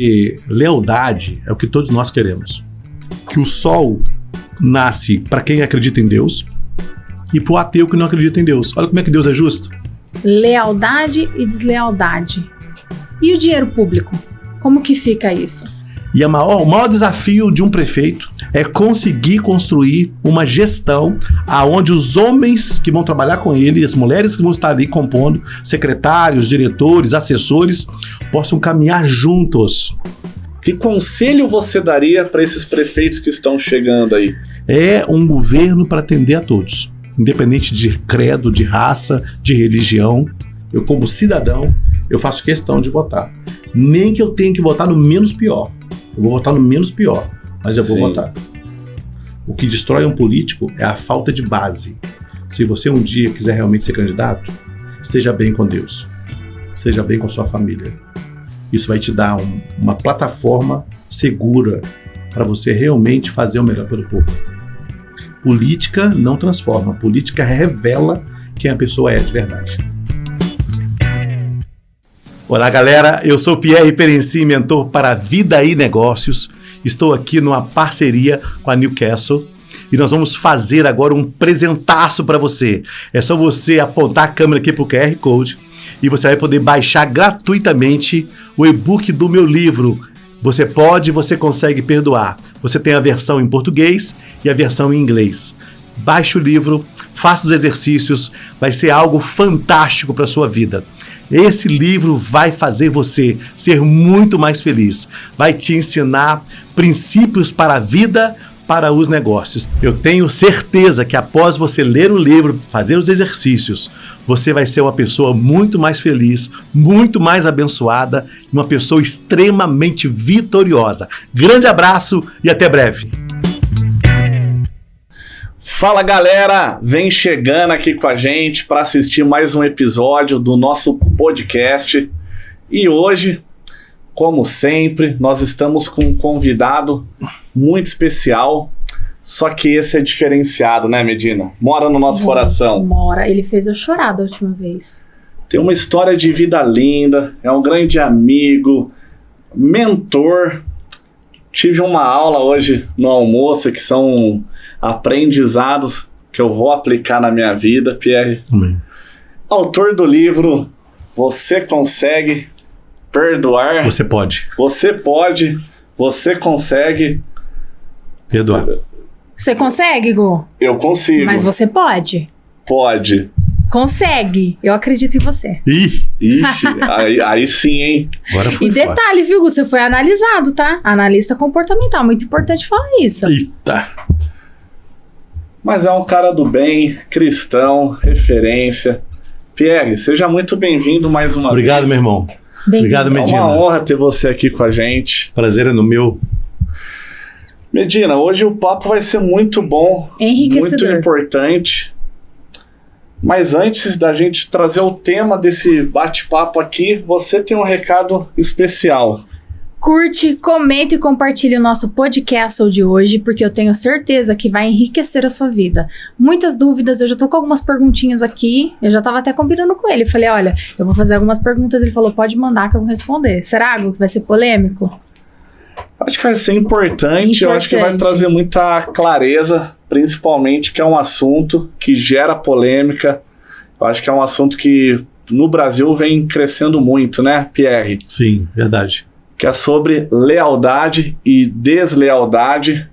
E lealdade é o que todos nós queremos. Que o sol nasce para quem acredita em Deus e para o ateu que não acredita em Deus. Olha como é que Deus é justo. Lealdade e deslealdade. E o dinheiro público? Como que fica isso? E o maior desafio de um prefeito é conseguir construir uma gestão aonde os homens que vão trabalhar com ele, as mulheres que vão estar ali compondo, secretários, diretores, assessores, possam caminhar juntos. Que conselho você daria para esses prefeitos que estão chegando aí? É um governo para atender a todos, independente de credo, de raça, de religião. Eu, como cidadão, eu faço questão de votar. Nem que eu tenha que votar no menos pior. Eu vou votar no menos pior, mas eu vou votar. O que destrói um político é a falta de base. Se você um dia quiser realmente ser candidato, esteja bem com Deus. Esteja bem com a sua família. Isso vai te dar uma plataforma segura para você realmente fazer o melhor pelo povo. Política não transforma. Política revela quem a pessoa é de verdade. Olá, galera. Eu sou Pierre Perenci, mentor para Vida e Negócios. Estou aqui numa parceria com a Newcastle e nós vamos fazer agora um presentaço para você. É só você apontar a câmera aqui para o QR Code e você vai poder baixar gratuitamente o e-book do meu livro. Você pode, você consegue perdoar. Você tem a versão em português e a versão em inglês. Baixe o livro, faça os exercícios, vai ser algo fantástico para a sua vida. Esse livro vai fazer você ser muito mais feliz. Vai te ensinar princípios para a vida, para os negócios. Eu tenho certeza que após você ler o livro, fazer os exercícios, você vai ser uma pessoa muito mais feliz, muito mais abençoada, uma pessoa extremamente vitoriosa. Grande abraço e até breve. Fala, galera, vem chegando aqui com a gente para assistir mais um episódio do nosso podcast. E hoje, como sempre, nós estamos com um convidado muito especial, só que esse é diferenciado, né, Medina? Mora no nosso coração. Mora, ele fez eu chorar da última vez. Tem uma história de vida linda, é um grande amigo, mentor. Tive uma aula hoje no almoço que são aprendizados que eu vou aplicar na minha vida, Pierre. Amém. Autor do livro Você Consegue Perdoar. Você pode. Você pode, você consegue Perdoar. Você consegue, Gu? Eu consigo. Mas você pode? Pode. Consegue. Eu acredito em você. Ixi, aí sim, hein? agora foi E detalhe, viu, Gu? Você foi analisado, tá? Analista comportamental. Muito importante falar isso. Eita. Mas é um cara do bem, cristão, referência. Pierre, seja muito bem-vindo mais uma vez. Obrigado, meu irmão. Obrigado, Medina. É uma honra ter você aqui com a gente. Prazer é no meu. Medina, hoje o papo vai ser muito bom, Enriquecedor. muito importante. Mas antes da gente trazer o tema desse bate-papo aqui, você tem um recado especial. Curte, comenta e compartilhe o nosso podcast de hoje, porque eu tenho certeza que vai enriquecer a sua vida. Muitas dúvidas, eu já tô com algumas perguntinhas aqui, eu já tava até combinando com ele. Falei, olha, eu vou fazer algumas perguntas, ele falou, pode mandar que eu vou responder. Será, Gu, que vai ser polêmico? Acho que vai ser importante, eu acho que vai trazer muita clareza, principalmente que é um assunto que gera polêmica. Eu acho que é um assunto que no Brasil vem crescendo muito, né, Pierre? Sim, verdade. Que é sobre lealdade e deslealdade,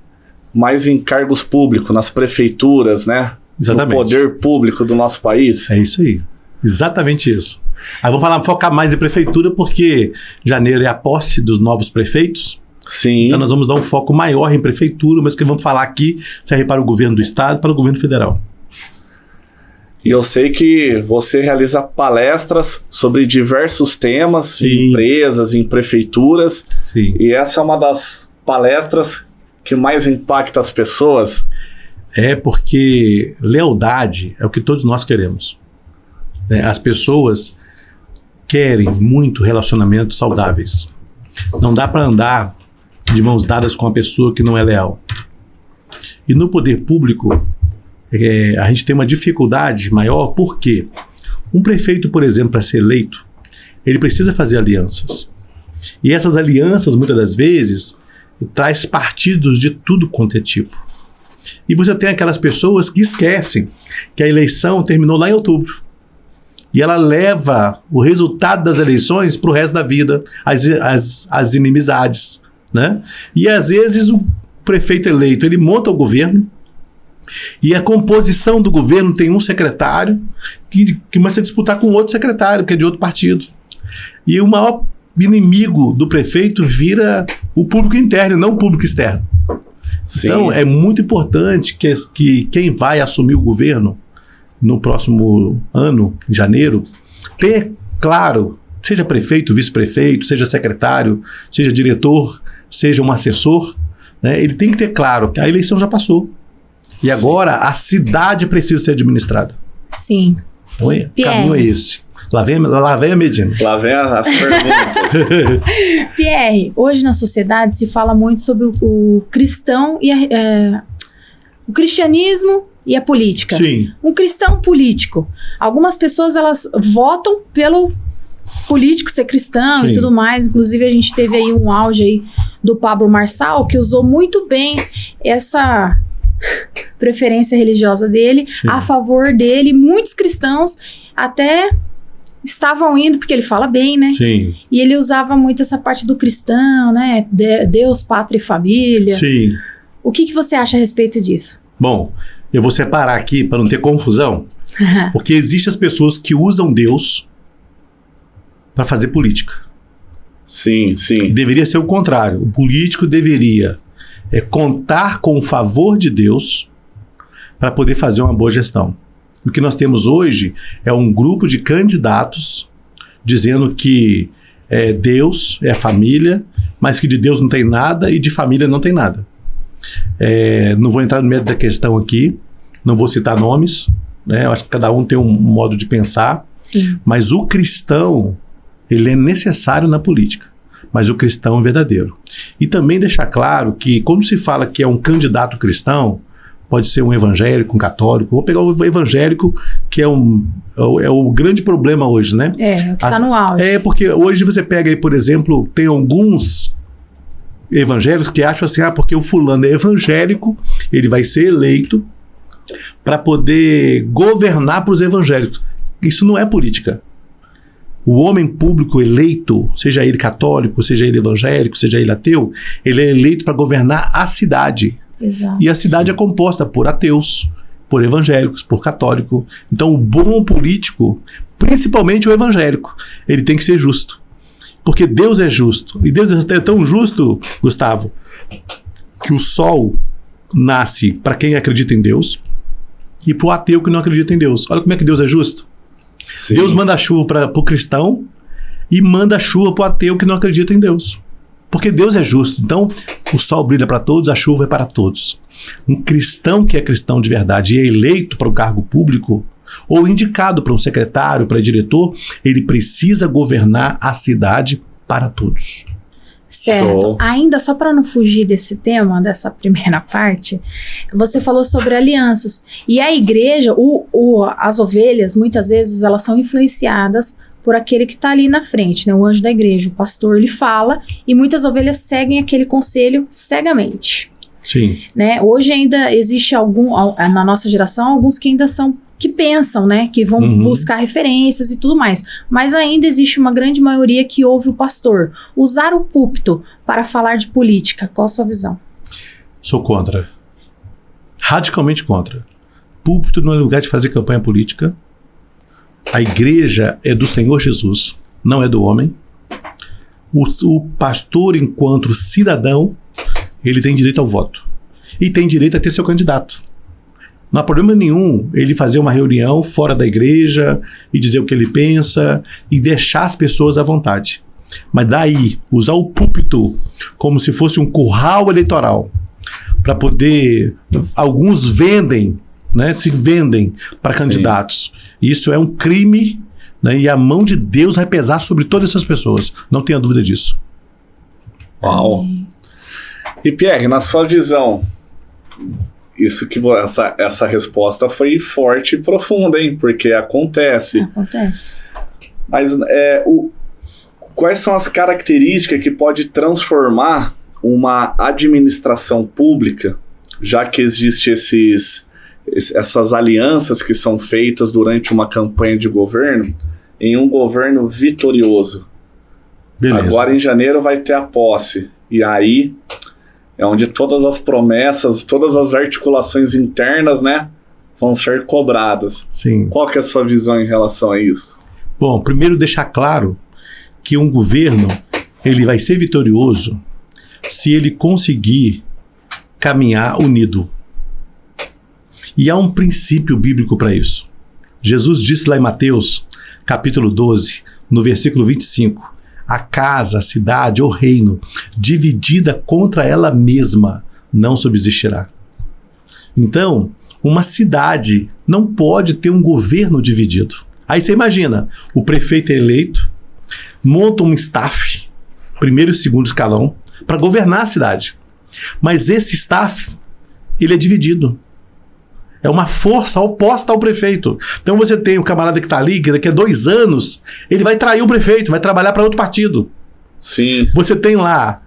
mas em cargos públicos, nas prefeituras, né? Exatamente. No poder público do nosso país. É isso aí. Exatamente isso. Aí vamos focar mais em prefeitura, porque janeiro é a posse dos novos prefeitos. Sim. Então nós vamos dar um foco maior em prefeitura, mas que vamos falar aqui serve para o governo do estado e para o governo federal. E eu sei que você realiza palestras sobre diversos temas, Sim. em empresas, em prefeituras. Sim. E essa é uma das palestras que mais impacta as pessoas. É porque lealdade é o que todos nós queremos. As pessoas querem muito relacionamentos saudáveis. Não dá para andar de mãos dadas com uma pessoa que não é leal. E no poder público, a gente tem uma dificuldade maior, porque um prefeito, por exemplo, para ser eleito, ele precisa fazer alianças. E essas alianças, muitas das vezes, traz partidos de tudo quanto é tipo. E você tem aquelas pessoas que esquecem que a eleição terminou lá em outubro. E ela leva o resultado das eleições para o resto da vida, as inimizades, né? E às vezes o prefeito eleito, ele monta o governo, e a composição do governo tem um secretário que começa a disputar com outro secretário, que é de outro partido. E o maior inimigo do prefeito vira o público interno, não o público externo. Sim. Então, é muito importante que quem vai assumir o governo no próximo ano, em janeiro, tenha claro, seja prefeito, vice-prefeito, seja secretário, seja diretor, seja um assessor, né, ele tem que ter claro que a eleição já passou. E agora a cidade precisa ser administrada. Sim. Então, o caminho é esse. Lá vem a Medina. Lá vem as perguntas. Pierre, hoje na sociedade se fala muito sobre o cristão e o cristianismo e a política. Sim. Um cristão político. Algumas pessoas, elas votam pelo político ser cristão. Sim. E tudo mais. Inclusive, a gente teve aí um auge aí do Pablo Marçal, que usou muito bem essa preferência religiosa dele. Sim. A favor dele. Muitos cristãos até estavam indo, porque ele fala bem, né? Sim. E ele usava muito essa parte do cristão, né? Deus, pátria e família. Sim. O que você acha a respeito disso? Bom, eu vou separar aqui para não ter confusão, porque existem as pessoas que usam Deus para fazer política. Sim, sim. E deveria ser o contrário. O político deveria contar com o favor de Deus para poder fazer uma boa gestão. O que nós temos hoje é um grupo de candidatos dizendo que Deus é família, mas que de Deus não tem nada e de família não tem nada. Não vou entrar no meio da questão aqui, não vou citar nomes, né? Eu acho que cada um tem um modo de pensar. Sim. Mas o cristão, ele é necessário na política, mas o cristão é verdadeiro. E também deixar claro que quando se fala que é um candidato cristão, pode ser um evangélico, um católico. Vou pegar o evangélico, que é o grande problema hoje, né? O que está no auge. Porque hoje você pega aí, por exemplo, tem alguns evangélicos que acham assim, porque o fulano é evangélico, ele vai ser eleito para poder governar para os evangélicos. Isso não é política. O homem público eleito, seja ele católico, seja ele evangélico, seja ele ateu, ele é eleito para governar a cidade. Exato. E a cidade é composta por ateus, por evangélicos, por católicos. Então o bom político, principalmente o evangélico, ele tem que ser justo. Porque Deus é justo. E Deus é tão justo, Gustavo, que o sol nasce para quem acredita em Deus e para o ateu que não acredita em Deus. Olha como é que Deus é justo. Sim. Deus manda chuva para o cristão e manda chuva para o ateu que não acredita em Deus. Porque Deus é justo. Então, o sol brilha para todos, a chuva é para todos. Um cristão que é cristão de verdade e é eleito para um cargo público ou indicado para um secretário, para diretor, ele precisa governar a cidade para todos. Certo. Show. Ainda só para não fugir desse tema, dessa primeira parte, você falou sobre alianças. E a igreja, as ovelhas, muitas vezes, elas são influenciadas por aquele que está ali na frente, né? O anjo da igreja, o pastor, ele fala, e muitas ovelhas seguem aquele conselho cegamente. Sim. Né? Hoje ainda existe na nossa geração, alguns que ainda que pensam, né? Que vão buscar referências e tudo mais. Mas ainda existe uma grande maioria que ouve o pastor. Usar o púlpito para falar de política, qual a sua visão? Sou contra. Radicalmente contra. Púlpito não é lugar de fazer campanha política. A igreja é do Senhor Jesus, não é do homem. O pastor, enquanto cidadão, ele tem direito ao voto. E tem direito a ter seu candidato. Não há problema nenhum ele fazer uma reunião fora da igreja e dizer o que ele pensa e deixar as pessoas à vontade. Mas daí, usar o púlpito como se fosse um curral eleitoral para poder... Alguns vendem, né, se vendem para candidatos. Isso é um crime, né, e a mão de Deus vai pesar sobre todas essas pessoas. Não tenha dúvida disso. Uau! E Pierre, na sua visão, essa resposta foi forte e profunda, hein? Porque acontece. Acontece. Mas quais são as características que pode transformar uma administração pública, já que existem essas alianças que são feitas durante uma campanha de governo, em um governo vitorioso? Beleza. Agora em janeiro vai ter a posse, e aí é onde todas as promessas, todas as articulações internas, né, vão ser cobradas. Sim. Qual que é a sua visão em relação a isso? Bom, primeiro deixar claro que um governo ele vai ser vitorioso se ele conseguir caminhar unido. E há um princípio bíblico para isso. Jesus disse lá em Mateus, capítulo 12, no versículo 25, a casa, a cidade ou reino dividida contra ela mesma não subsistirá. Então, uma cidade não pode ter um governo dividido. Aí você imagina, o prefeito é eleito, monta um staff, primeiro e segundo escalão, para governar a cidade. Mas esse staff, ele é dividido. É uma força oposta ao prefeito. Então você tem o camarada que está ali, que daqui a 2 anos, ele vai trair o prefeito, vai trabalhar para outro partido. Sim. Você tem lá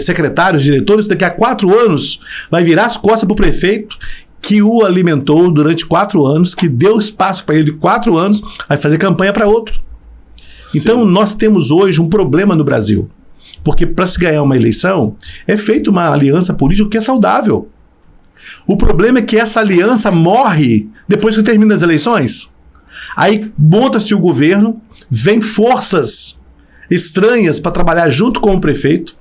secretários, diretores, daqui a 4 anos, vai virar as costas para o prefeito, que o alimentou durante 4 anos, que deu espaço para ele 4 anos, vai fazer campanha para outro. Sim. Então nós temos hoje um problema no Brasil. Porque para se ganhar uma eleição, é feita uma aliança política que é saudável. O problema é que essa aliança morre depois que termina as eleições. Aí monta-se o governo, vem forças estranhas para trabalhar junto com o prefeito,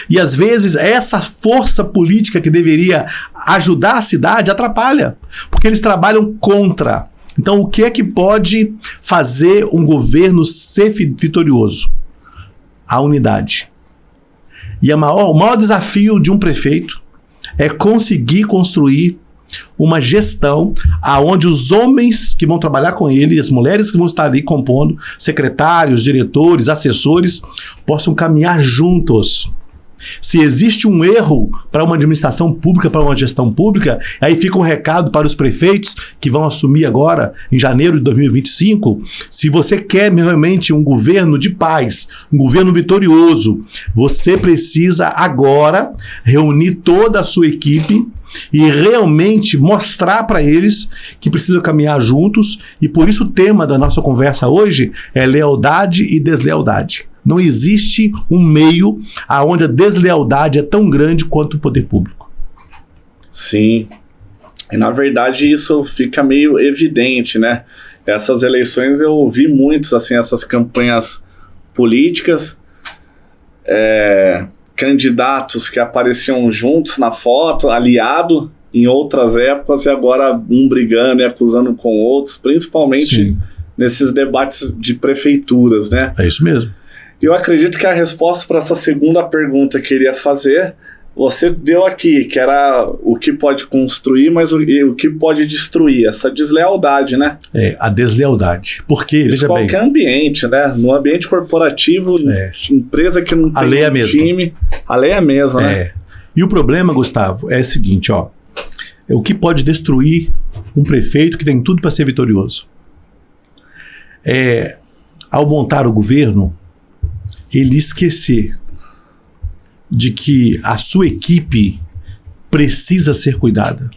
e às vezes essa força política que deveria ajudar a cidade atrapalha, porque eles trabalham contra. Então o que é que pode fazer um governo ser vitorioso? A unidade. E o maior desafio de um prefeito é conseguir construir uma gestão aonde os homens que vão trabalhar com ele, as mulheres que vão estar ali compondo, secretários, diretores, assessores, possam caminhar juntos. Se existe um erro para uma administração pública, para uma gestão pública, aí fica um recado para os prefeitos que vão assumir agora, em janeiro de 2025, se você quer realmente um governo de paz, um governo vitorioso, você precisa agora reunir toda a sua equipe e realmente mostrar para eles que precisam caminhar juntos, e por isso o tema da nossa conversa hoje é lealdade e deslealdade. Não existe um meio onde a deslealdade é tão grande quanto o poder público. Sim. E na verdade isso fica meio evidente, né? Essas eleições eu ouvi muitos, assim, essas campanhas políticas, candidatos que apareciam juntos na foto, aliado em outras épocas, e agora um brigando e acusando com outros, principalmente Sim. nesses debates de prefeituras, né? É isso mesmo. Eu acredito que a resposta para essa segunda pergunta que eu iria fazer, você deu aqui, que era o que pode construir, mas o que pode destruir, essa deslealdade, né? A deslealdade. Porque, veja bem... qualquer ambiente, né? No ambiente corporativo, empresa que não tem time, a lei é a mesma, né? E o problema, Gustavo, é o seguinte, ó. O que pode destruir um prefeito que tem tudo para ser vitorioso? Ao montar o governo, ele esquecer de que a sua equipe precisa ser cuidada.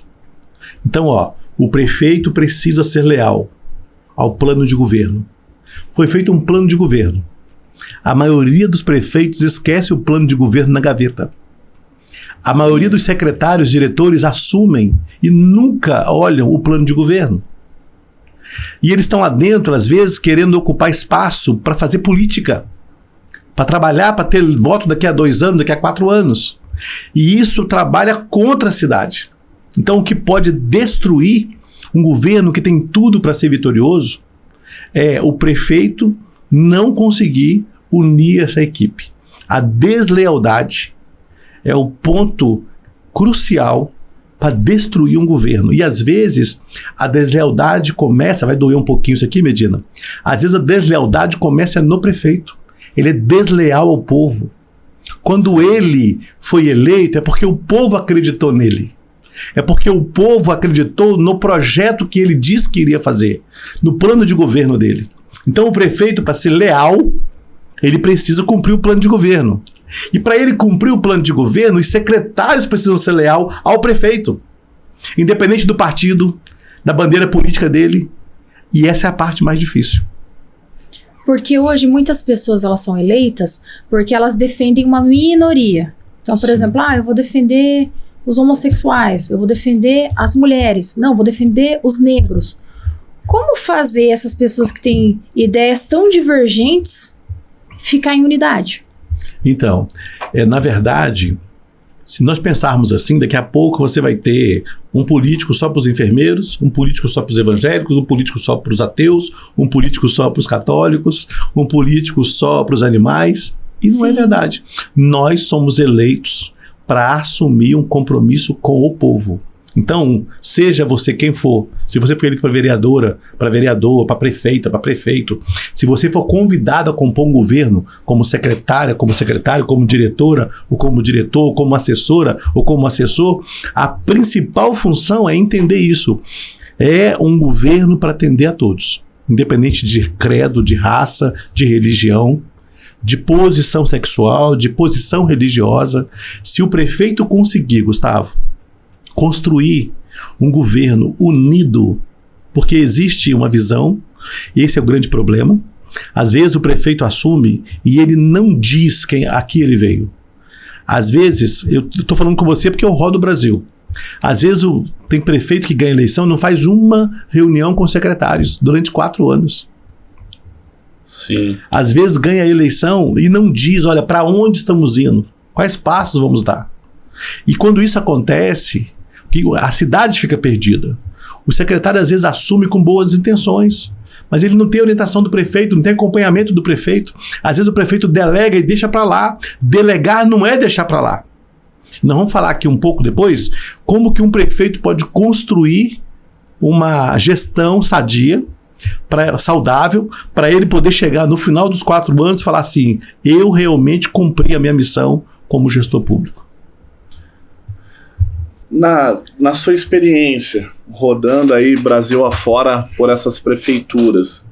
Então, o prefeito precisa ser leal ao plano de governo. Foi feito um plano de governo. A maioria dos prefeitos esquece o plano de governo na gaveta. A maioria dos secretários, diretores assumem e nunca olham o plano de governo. E eles estão lá dentro, às vezes, querendo ocupar espaço para fazer política, para trabalhar, para ter voto daqui a 2 anos, daqui a 4 anos. E isso trabalha contra a cidade. Então, o que pode destruir um governo que tem tudo para ser vitorioso é o prefeito não conseguir unir essa equipe. A deslealdade é o ponto crucial para destruir um governo. E às vezes a deslealdade começa, vai doer um pouquinho isso aqui, Medina, às vezes a deslealdade começa no prefeito. Ele é desleal ao povo. Quando ele foi eleito, é porque o povo acreditou nele. É porque o povo acreditou no projeto que ele disse que iria fazer, no plano de governo dele. Então o prefeito, para ser leal, ele precisa cumprir o plano de governo. E para ele cumprir o plano de governo, os secretários precisam ser leal ao prefeito, independente do partido, da bandeira política dele. E essa é a parte mais difícil. Porque hoje muitas pessoas elas são eleitas porque elas defendem uma minoria. Então, por exemplo, eu vou defender os homossexuais, eu vou defender as mulheres, não, vou defender os negros. Como fazer essas pessoas que têm ideias tão divergentes ficar em unidade? Então, na verdade, se nós pensarmos assim, daqui a pouco você vai ter um político só para os enfermeiros, um político só para os evangélicos, um político só para os ateus, um político só para os católicos, um político só para os animais. E não é verdade. Nós somos eleitos para assumir um compromisso com o povo. Então, seja você quem for, se você for eleito para vereadora, para vereador, para prefeita, para prefeito, se você for convidado a compor um governo como secretária, como secretário, como diretora, ou como diretor, ou como assessora, ou como assessor, a principal função é entender isso. É um governo para atender a todos, independente de credo, de raça, de religião, de posição sexual, de posição religiosa. Se o prefeito conseguir, Gustavo, construir um governo unido, porque existe uma visão, esse é o grande problema. Às vezes o prefeito assume e ele não diz a que ele veio. Às vezes, eu estou falando com você porque eu rodo o Brasil. Às vezes tem prefeito que ganha eleição e não faz uma reunião com secretários durante 4 anos. Sim. Às vezes ganha a eleição e não diz, olha, para onde estamos indo, quais passos vamos dar. E quando isso acontece, a cidade fica perdida. O secretário às vezes assume com boas intenções, mas ele não tem orientação do prefeito, não tem acompanhamento do prefeito. Às vezes o prefeito delega e deixa para lá. Delegar não é deixar para lá. Nós vamos falar aqui um pouco depois como que um prefeito pode construir uma gestão sadia, saudável, para ele poder chegar no final dos 4 anos e falar assim, eu realmente cumpri a minha missão como gestor público. Na sua experiência, rodando aí Brasil afora por essas prefeituras,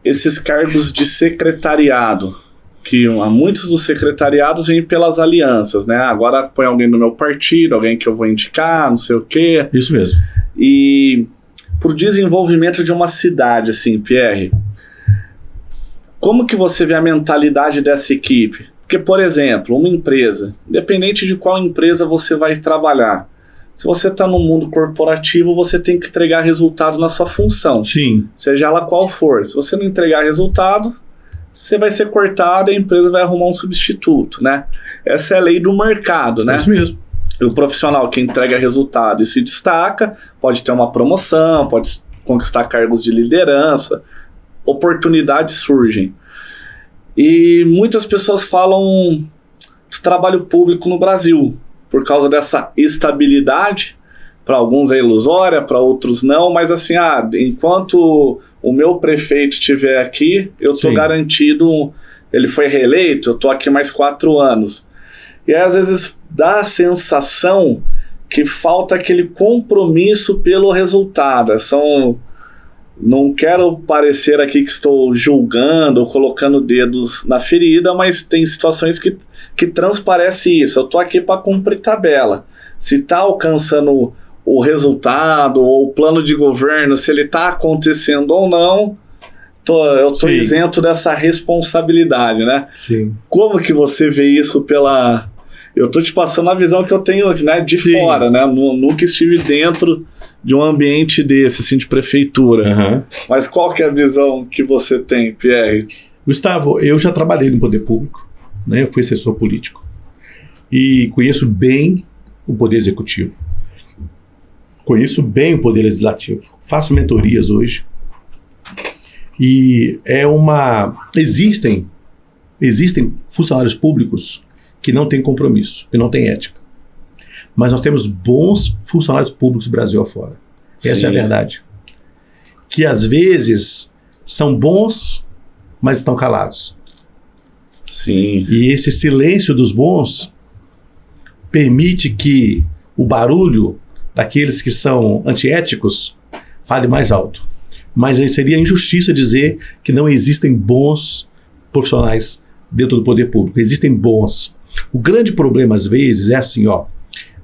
esses cargos de secretariado, que muitos dos secretariados vêm pelas alianças, né? Agora põe alguém no meu partido, alguém que eu vou indicar, não sei o quê. Isso mesmo. E por desenvolvimento de uma cidade, assim, Pierre, como que você vê a mentalidade dessa equipe? Porque, por exemplo, uma empresa, independente de qual empresa você vai trabalhar, se você está no mundo corporativo, você tem que entregar resultado na sua função. Sim. Seja ela qual for. Se você não entregar resultado, você vai ser cortado e a empresa vai arrumar um substituto, né? Essa é a lei do mercado, né? É isso mesmo. O profissional que entrega resultado e se destaca, pode ter uma promoção, pode conquistar cargos de liderança, oportunidades surgem. E muitas pessoas falam de trabalho público no Brasil, por causa dessa estabilidade. Para alguns é ilusória, para outros não, mas assim, enquanto o meu prefeito estiver aqui, eu estou garantido, ele foi reeleito, eu estou aqui mais 4 anos. E aí, às vezes dá a sensação que falta aquele compromisso pelo resultado. Não quero parecer aqui que estou julgando ou colocando dedos na ferida, mas tem situações que transparece isso. Eu estou aqui para cumprir tabela. Se está alcançando o resultado ou o plano de governo, se ele está acontecendo ou não, eu estou isento dessa responsabilidade, né? Sim. Como que você vê isso Eu estou te passando a visão que eu tenho, né, de fora, né? Nunca estive dentro de um ambiente desse, assim, de prefeitura. Uhum. Mas qual que é a visão que você tem, Pierre? Gustavo, eu já trabalhei no poder público, né? Eu fui assessor político e conheço bem o poder executivo. Conheço bem o poder legislativo. Faço mentorias hoje. E existem funcionários públicos que não têm compromisso, que não têm ética. Mas nós temos bons funcionários públicos do Brasil afora. Essa é a verdade. Que às vezes são bons, mas estão calados. Sim. E esse silêncio dos bons permite que o barulho daqueles que são antiéticos fale mais alto. Mas aí seria injustiça dizer que não existem bons profissionais dentro do poder público. Existem bons. O grande problema, às vezes, é assim, ó.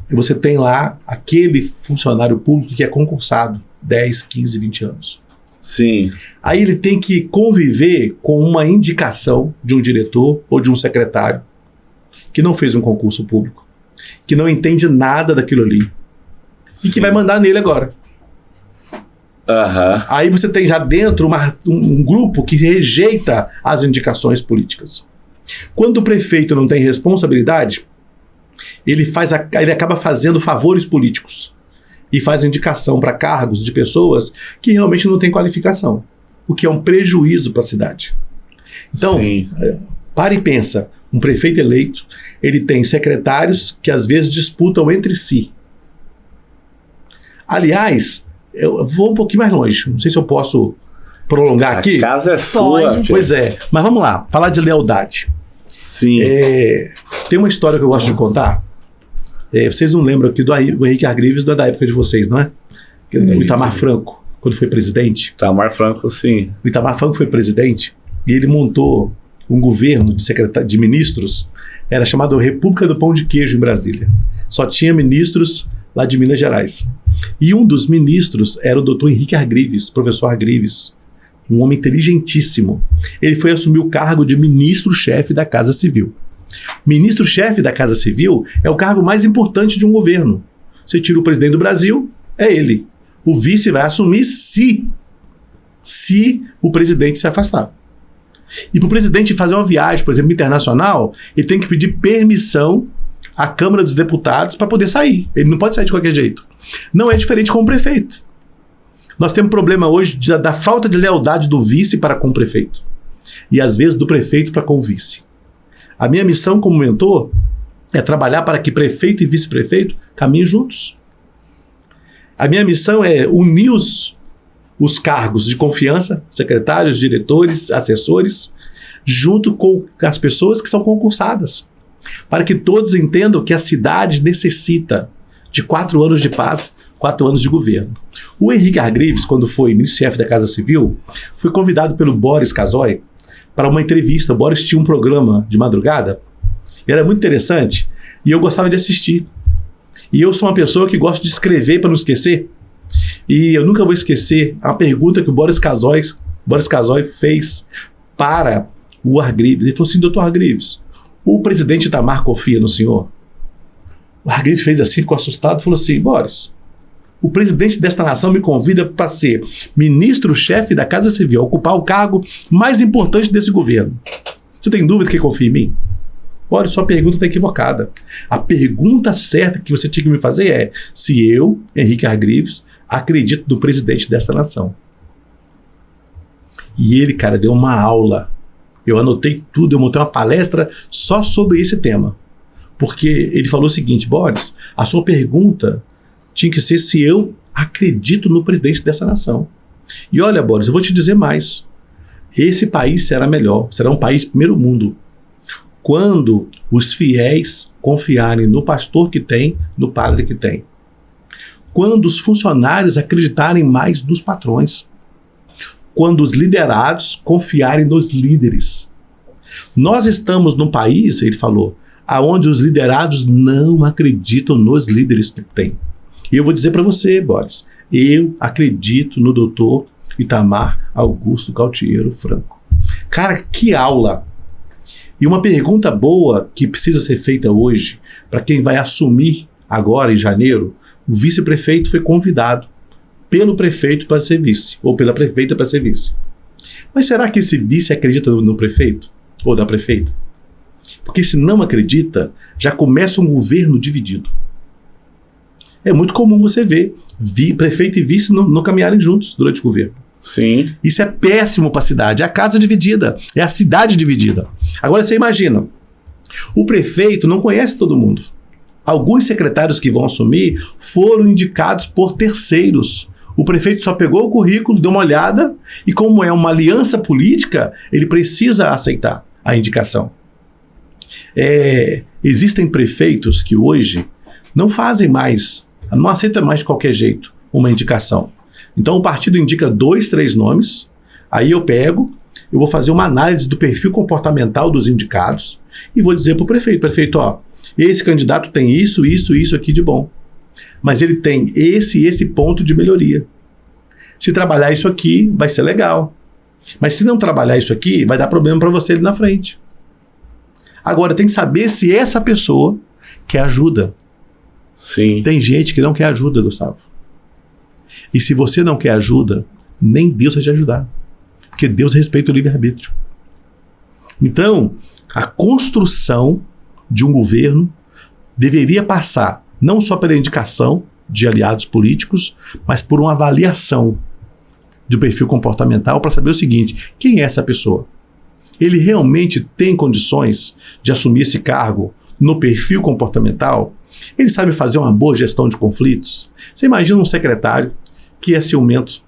Você tem lá aquele funcionário público que é concursado 10, 15, 20 anos. Sim. Aí ele tem que conviver com uma indicação de um diretor ou de um secretário que não fez um concurso público, que não entende nada daquilo ali e que vai mandar nele agora. Uhum. Aí você tem já dentro um grupo que rejeita as indicações políticas. Quando o prefeito não tem responsabilidade, ele acaba fazendo favores políticos e faz indicação para cargos de pessoas que realmente não têm qualificação, o que é um prejuízo para a cidade. Então, para e pensa, um prefeito eleito, ele tem secretários que às vezes disputam entre si. Aliás, eu vou um pouquinho mais longe, não sei se eu posso prolongar aqui. A casa é sua. Pode. Pois é, mas vamos lá, falar de lealdade. Sim. Tem uma história que eu gosto de contar. Vocês não lembram aqui do Henrique Argrives da época de vocês, não é? O Itamar Franco, quando foi presidente. Itamar Franco, sim. O Itamar Franco foi presidente e ele montou um governo de ministros, era chamado República do Pão de Queijo em Brasília. Só tinha ministros lá de Minas Gerais. E um dos ministros era o doutor Henrique Argrives, professor Argrives, um homem inteligentíssimo. Ele foi assumir o cargo de ministro-chefe da Casa Civil. Ministro-chefe da Casa Civil é o cargo mais importante de um governo. Você tira o presidente do Brasil, é ele. O vice vai assumir se o presidente se afastar. E para o presidente fazer uma viagem, por exemplo, internacional, ele tem que pedir permissão à Câmara dos Deputados para poder sair. Ele não pode sair de qualquer jeito. Não é diferente com o prefeito. Nós temos problema hoje da falta de lealdade do vice para com o prefeito. E às vezes do prefeito para com o vice. A minha missão como mentor é trabalhar para que prefeito e vice-prefeito caminhem juntos. A minha missão é unir os cargos de confiança, secretários, diretores, assessores, junto com as pessoas que são concursadas, para que todos entendam que a cidade necessita de 4 anos de paz, 4 anos de governo. O Henrique Argrives, quando foi ministro-chefe da Casa Civil, foi convidado pelo Boris Casoy para uma entrevista. O Boris tinha um programa de madrugada, e era muito interessante, e eu gostava de assistir. E eu sou uma pessoa que gosta de escrever para não esquecer, e eu nunca vou esquecer a pergunta que o Boris Casoy fez para o Argrives. Ele falou assim: doutor Argrives, o presidente Itamar confia no senhor? O Argrives fez assim, ficou assustado e falou assim: Boris, o presidente desta nação me convida para ser ministro-chefe da Casa Civil, ocupar o cargo mais importante desse governo. Você tem dúvida que confia em mim? Olha, sua pergunta está equivocada. A pergunta certa que você tinha que me fazer é se eu, Henrique Argrives, acredito no presidente desta nação. E ele, cara, deu uma aula. Eu anotei tudo, eu montei uma palestra só sobre esse tema. Porque ele falou o seguinte: Boris, a sua pergunta tinha que ser se eu acredito no presidente dessa nação. E olha, Boris, eu vou te dizer mais. Esse país será melhor, será um país primeiro mundo, quando os fiéis confiarem no pastor que tem, no padre que tem. Quando os funcionários acreditarem mais nos patrões. Quando os liderados confiarem nos líderes. Nós estamos num país, ele falou, onde os liderados não acreditam nos líderes que tem. E eu vou dizer para você, Boris, eu acredito no doutor Itamar Augusto Cautiero Franco. Cara, que aula! E uma pergunta boa que precisa ser feita hoje, para quem vai assumir agora em janeiro, o vice-prefeito foi convidado pelo prefeito para ser vice, ou pela prefeita para ser vice. Mas será que esse vice acredita no prefeito? Ou da prefeita? Porque se não acredita, já começa um governo dividido. É muito comum você ver prefeito e vice não caminharem juntos durante o governo. Sim. Isso é péssimo para a cidade. É a casa dividida, é a cidade dividida. Agora você imagina, o prefeito não conhece todo mundo. Alguns secretários que vão assumir foram indicados por terceiros. O prefeito só pegou o currículo, deu uma olhada e, como é uma aliança política, ele precisa aceitar a indicação. Existem prefeitos que hoje não fazem mais, não aceitam mais de qualquer jeito uma indicação. Então o partido indica 2, 3 nomes, aí eu pego, eu vou fazer uma análise do perfil comportamental dos indicados e vou dizer para o prefeito, ó, esse candidato tem isso aqui de bom. Mas ele tem esse ponto de melhoria. Se trabalhar isso aqui, vai ser legal. Mas se não trabalhar isso aqui, vai dar problema para você ali na frente. Agora, tem que saber se essa pessoa quer ajuda. Sim. Tem gente que não quer ajuda, Gustavo. E se você não quer ajuda, nem Deus vai te ajudar. Porque Deus respeita o livre-arbítrio. Então, a construção de um governo deveria passar não só pela indicação de aliados políticos, mas por uma avaliação do perfil comportamental para saber o seguinte: quem é essa pessoa? Ele realmente tem condições de assumir esse cargo no perfil comportamental? Ele sabe fazer uma boa gestão de conflitos? Você imagina um secretário que é ciumento,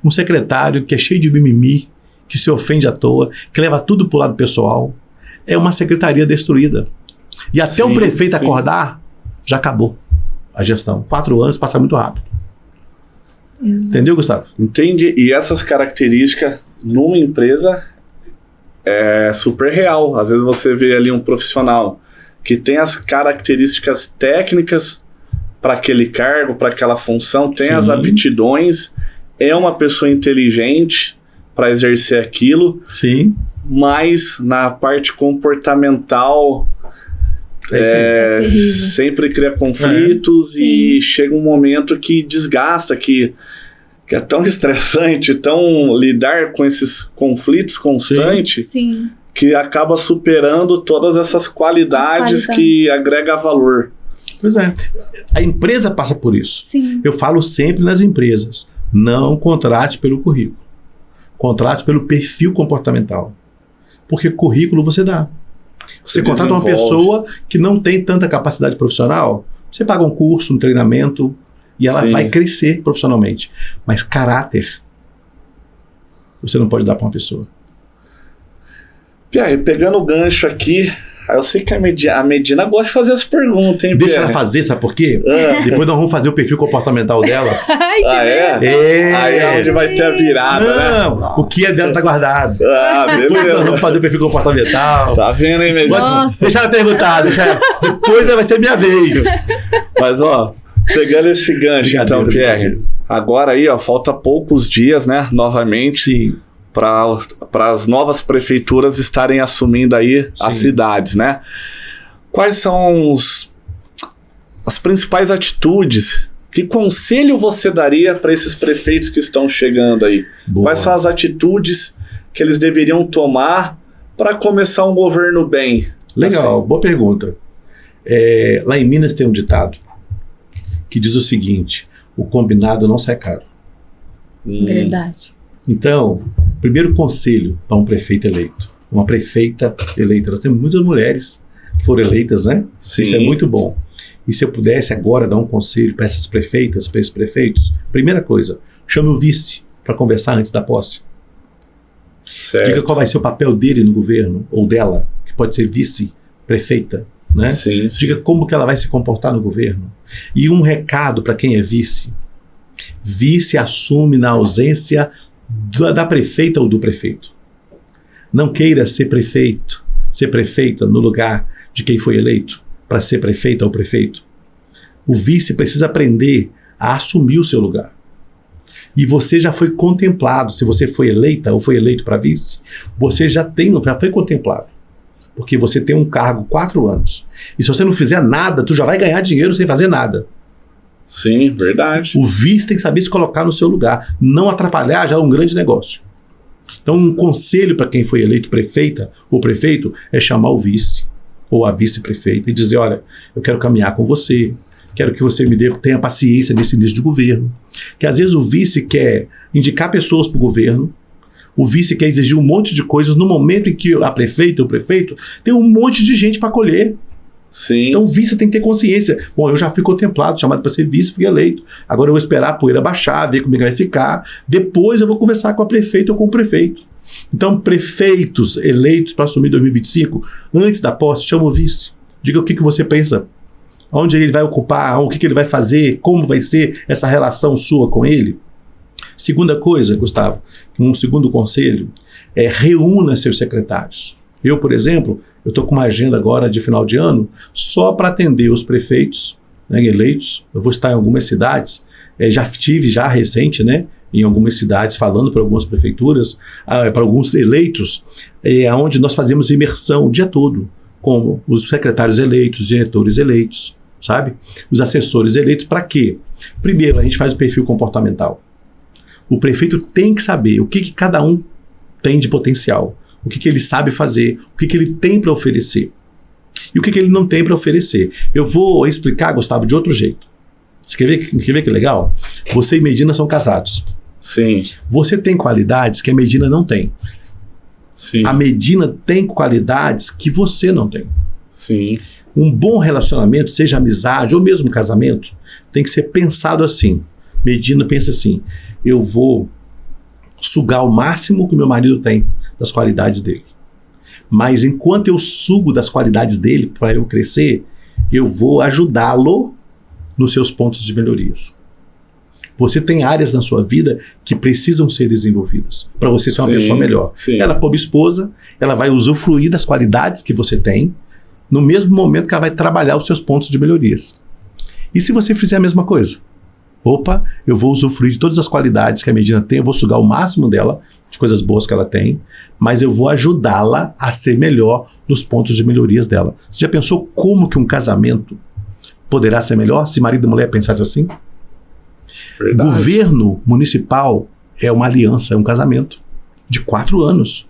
um secretário que é cheio de mimimi, que se ofende à toa, que leva tudo para o lado pessoal. É uma secretaria destruída. E até o prefeito acordar, já acabou a gestão. 4 anos passa muito rápido. Exato. Entendeu, Gustavo? Entendi. E essas características numa empresa é super real. Às vezes você vê ali um profissional que tem as características técnicas para aquele cargo, para aquela função, tem as aptidões, é uma pessoa inteligente para exercer aquilo, mas na parte comportamental sempre cria conflitos e chega um momento que desgasta, que é tão estressante, tão lidar com esses conflitos constantes, que acaba superando todas essas qualidades que agrega valor. Pois é. A empresa passa por isso. Eu falo sempre nas empresas: não contrate pelo currículo. Contrate pelo perfil comportamental. Porque currículo você dá. Você contrata uma pessoa que não tem tanta capacidade profissional, você paga um curso, um treinamento, e ela vai crescer profissionalmente. Mas caráter, você não pode dar para uma pessoa. Pierre, pegando o gancho aqui, eu sei que a Medina gosta de fazer as perguntas, hein, Deixa ela fazer, sabe por quê? Depois nós vamos fazer o perfil comportamental dela. Aí é onde vai ter a virada, Não, o que é dela tá guardado. Beleza. Depois nós vamos fazer o perfil comportamental. Tá vendo, hein, Medina? Deixa ela perguntar, depois vai ser minha vez. Mas, ó, pegando esse gancho, então, Pierre, agora aí, ó, falta poucos dias, né, novamente, para as novas prefeituras estarem assumindo aí as cidades, né? Quais são as principais atitudes? Que conselho você daria para esses prefeitos que estão chegando aí? Boa. Quais são as atitudes que eles deveriam tomar para começar um governo bem? Legal, boa pergunta. Lá em Minas tem um ditado que diz o seguinte: o combinado não sai caro. Verdade. Então, primeiro conselho para um prefeito eleito, uma prefeita eleita. Nós temos muitas mulheres que foram eleitas, né? Isso é muito bom. E se eu pudesse agora dar um conselho para essas prefeitas, para esses prefeitos, primeira coisa, chame o vice para conversar antes da posse. Certo. Diga qual vai ser o papel dele no governo, ou dela, que pode ser vice-prefeita, né? Diga como que ela vai se comportar no governo. E um recado para quem é vice: vice assume na ausência da prefeita ou do prefeito. Não queira ser prefeito, ser prefeita no lugar de quem foi eleito para ser prefeita ou prefeito. O vice precisa aprender a assumir o seu lugar. E você já foi contemplado. Se você foi eleita ou foi eleito para vice, você já foi contemplado. Porque você tem um cargo 4 anos. E se você não fizer nada, tu já vai ganhar dinheiro sem fazer nada. Sim, verdade. O vice tem que saber se colocar no seu lugar. Não atrapalhar já é um grande negócio. Então, um conselho para quem foi eleito prefeita ou prefeito é chamar o vice ou a vice-prefeita e dizer: olha, eu quero caminhar com você, quero que você tenha paciência nesse início de governo. Que às vezes o vice quer indicar pessoas para o governo, o vice quer exigir um monte de coisas no momento em que a prefeita ou o prefeito tem um monte de gente para colher. Então o vice tem que ter consciência. Bom, eu já fui contemplado, chamado para ser vice, fui eleito. Agora eu vou esperar a poeira baixar, ver como é que vai ficar. Depois eu vou conversar com a prefeita ou com o prefeito. Então, prefeitos eleitos para assumir 2025, antes da posse, chama o vice. Diga o que você pensa. Onde ele vai ocupar, o que ele vai fazer, como vai ser essa relação sua com ele. Segunda coisa, Gustavo, um segundo conselho, reúna seus secretários. Eu, por exemplo, eu estou com uma agenda agora de final de ano só para atender os prefeitos, né, eleitos. Eu vou estar em algumas cidades, já estive recente, né, em algumas cidades falando para algumas prefeituras, para alguns eleitos, onde nós fazemos imersão o dia todo, com os secretários eleitos, os diretores eleitos, sabe? Os assessores eleitos, para quê? Primeiro, a gente faz o perfil comportamental. O prefeito tem que saber o que cada um tem de potencial, o que ele sabe fazer, o que ele tem para oferecer e o que ele não tem para oferecer. Eu vou explicar, Gustavo, de outro jeito. Você quer ver que legal? Você e Medina são casados. Sim. Você tem qualidades que a Medina não tem. Sim. A Medina tem qualidades que você não tem. Sim. Um bom relacionamento, seja amizade ou mesmo casamento, tem que ser pensado assim. Medina pensa assim: eu vou sugar o máximo que o meu marido tem das qualidades dele. Mas enquanto eu sugo das qualidades dele para eu crescer, eu vou ajudá-lo nos seus pontos de melhorias. Você tem áreas na sua vida que precisam ser desenvolvidas para você ser uma pessoa melhor. Sim. Ela, como esposa, ela vai usufruir das qualidades que você tem no mesmo momento que ela vai trabalhar os seus pontos de melhorias. E se você fizer a mesma coisa? Opa, eu vou usufruir de todas as qualidades que a Medina tem, eu vou sugar o máximo dela, de coisas boas que ela tem, mas eu vou ajudá-la a ser melhor nos pontos de melhorias dela. Você já pensou como que um casamento poderá ser melhor se marido e mulher pensassem assim? Verdade. O governo municipal é uma aliança, é um casamento de 4 anos.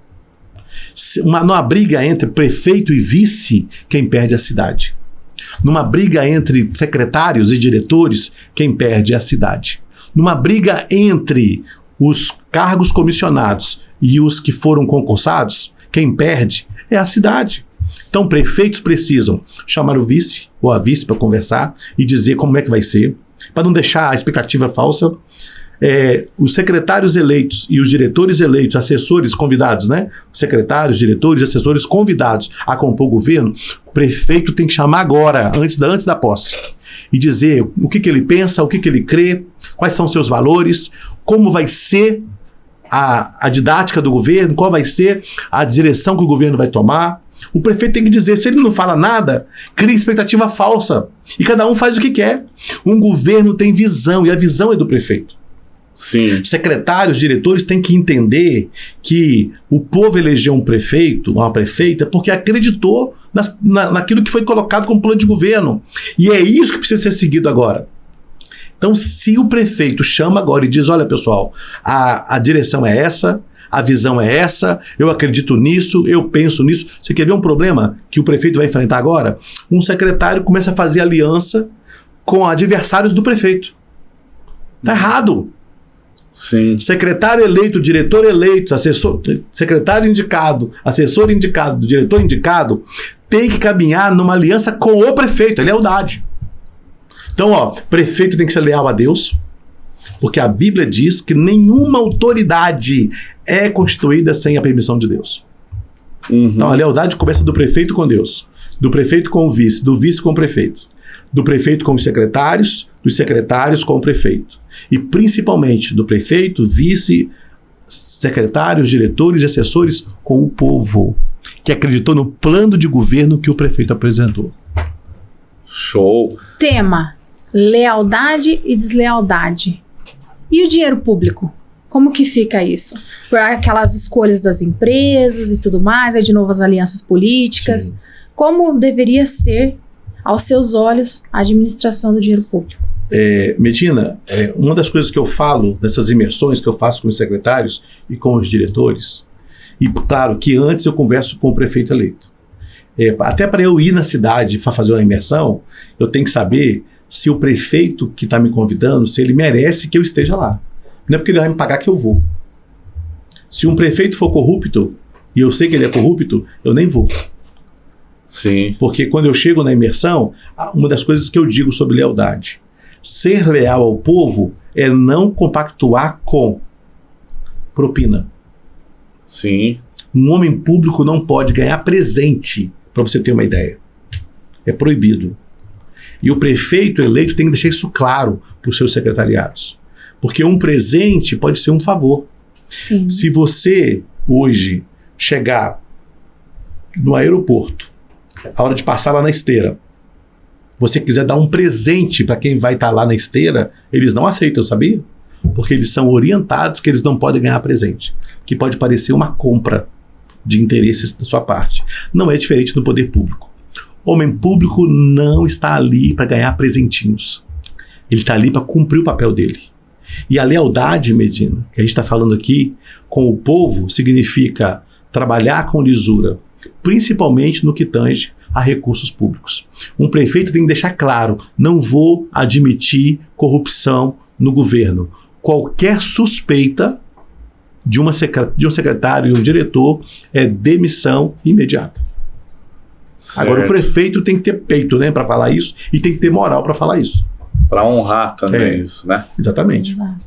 Numa briga entre prefeito e vice, quem perde é a cidade. Numa briga entre secretários e diretores, quem perde é a cidade. Numa briga entre os cargos comissionados e os que foram concursados, quem perde é a cidade. Então, prefeitos precisam chamar o vice ou a vice para conversar e dizer como é que vai ser, para não deixar a expectativa falsa. Os secretários eleitos e os diretores eleitos, assessores convidados, né? Secretários, diretores, assessores convidados a compor o governo, o prefeito tem que chamar agora, antes da posse, e dizer o que ele pensa, o que ele crê, quais são seus valores, como vai ser a didática do governo, qual vai ser a direção que o governo vai tomar. O prefeito tem que dizer, se ele não fala nada, cria expectativa falsa. E cada um faz o que quer. Um governo tem visão, e a visão é do prefeito. Sim. Secretários, diretores têm que entender que o povo elegeu um prefeito, uma prefeita, porque acreditou naquilo que foi colocado como plano de governo. E é isso que precisa ser seguido agora. Então, se o prefeito chama agora e diz, olha pessoal, a direção é essa, a visão é essa, eu acredito nisso, eu penso nisso. Você quer ver um problema que o prefeito vai enfrentar agora? Um secretário começa a fazer aliança com adversários do prefeito. Tá errado. Sim. Secretário eleito, diretor eleito, secretário indicado, assessor indicado, diretor indicado, tem que caminhar numa aliança com o prefeito, é lealdade. Então, prefeito tem que ser leal a Deus, porque a Bíblia diz que nenhuma autoridade é constituída sem a permissão de Deus. Uhum. Então, a lealdade começa do prefeito com Deus, do prefeito com o vice, do vice com o prefeito, do prefeito com os secretários, dos secretários com o prefeito. E principalmente do prefeito, vice, secretários, diretores e assessores com o povo, que acreditou no plano de governo que o prefeito apresentou. Show. Tema: lealdade e deslealdade. E o dinheiro público? Como que fica isso? Por aquelas escolhas das empresas e tudo mais, de novas alianças políticas. Sim. Como deveria ser, aos seus olhos, a administração do dinheiro público? Medina, uma das coisas que eu falo, dessas imersões que eu faço com os secretários e com os diretores, e claro que antes eu converso com o prefeito eleito. Até para eu ir na cidade para fazer uma imersão, eu tenho que saber se o prefeito que está me convidando, se ele merece que eu esteja lá. Não é porque ele vai me pagar que eu vou. Se um prefeito for corrupto, e eu sei que ele é corrupto, eu nem vou. Sim. Porque quando eu chego na imersão, uma das coisas que eu digo sobre lealdade, ser leal ao povo é não compactuar com propina. Sim. Um homem público não pode ganhar presente, para você ter uma ideia. É proibido. E o prefeito eleito tem que deixar isso claro para os seus secretariados. Porque um presente pode ser um favor. Sim. Se você, hoje, chegar no aeroporto, a hora de passar lá na esteira, você quiser dar um presente para quem vai estar lá na esteira, eles não aceitam, sabia? Porque eles são orientados que eles não podem ganhar presente. Que pode parecer uma compra de interesses da sua parte. Não é diferente no poder público. Homem público não está ali para ganhar presentinhos. Ele está ali para cumprir o papel dele. E a lealdade, Medina, que a gente está falando aqui, com o povo, significa trabalhar com lisura, principalmente no que tange a recursos públicos. Um prefeito tem que deixar claro, não vou admitir corrupção no governo. Qualquer suspeita de um secretário e um diretor é demissão imediata. Certo. Agora, o prefeito tem que ter peito, né, para falar isso, e tem que ter moral para falar isso. Para honrar também isso, né? Exatamente. Exato.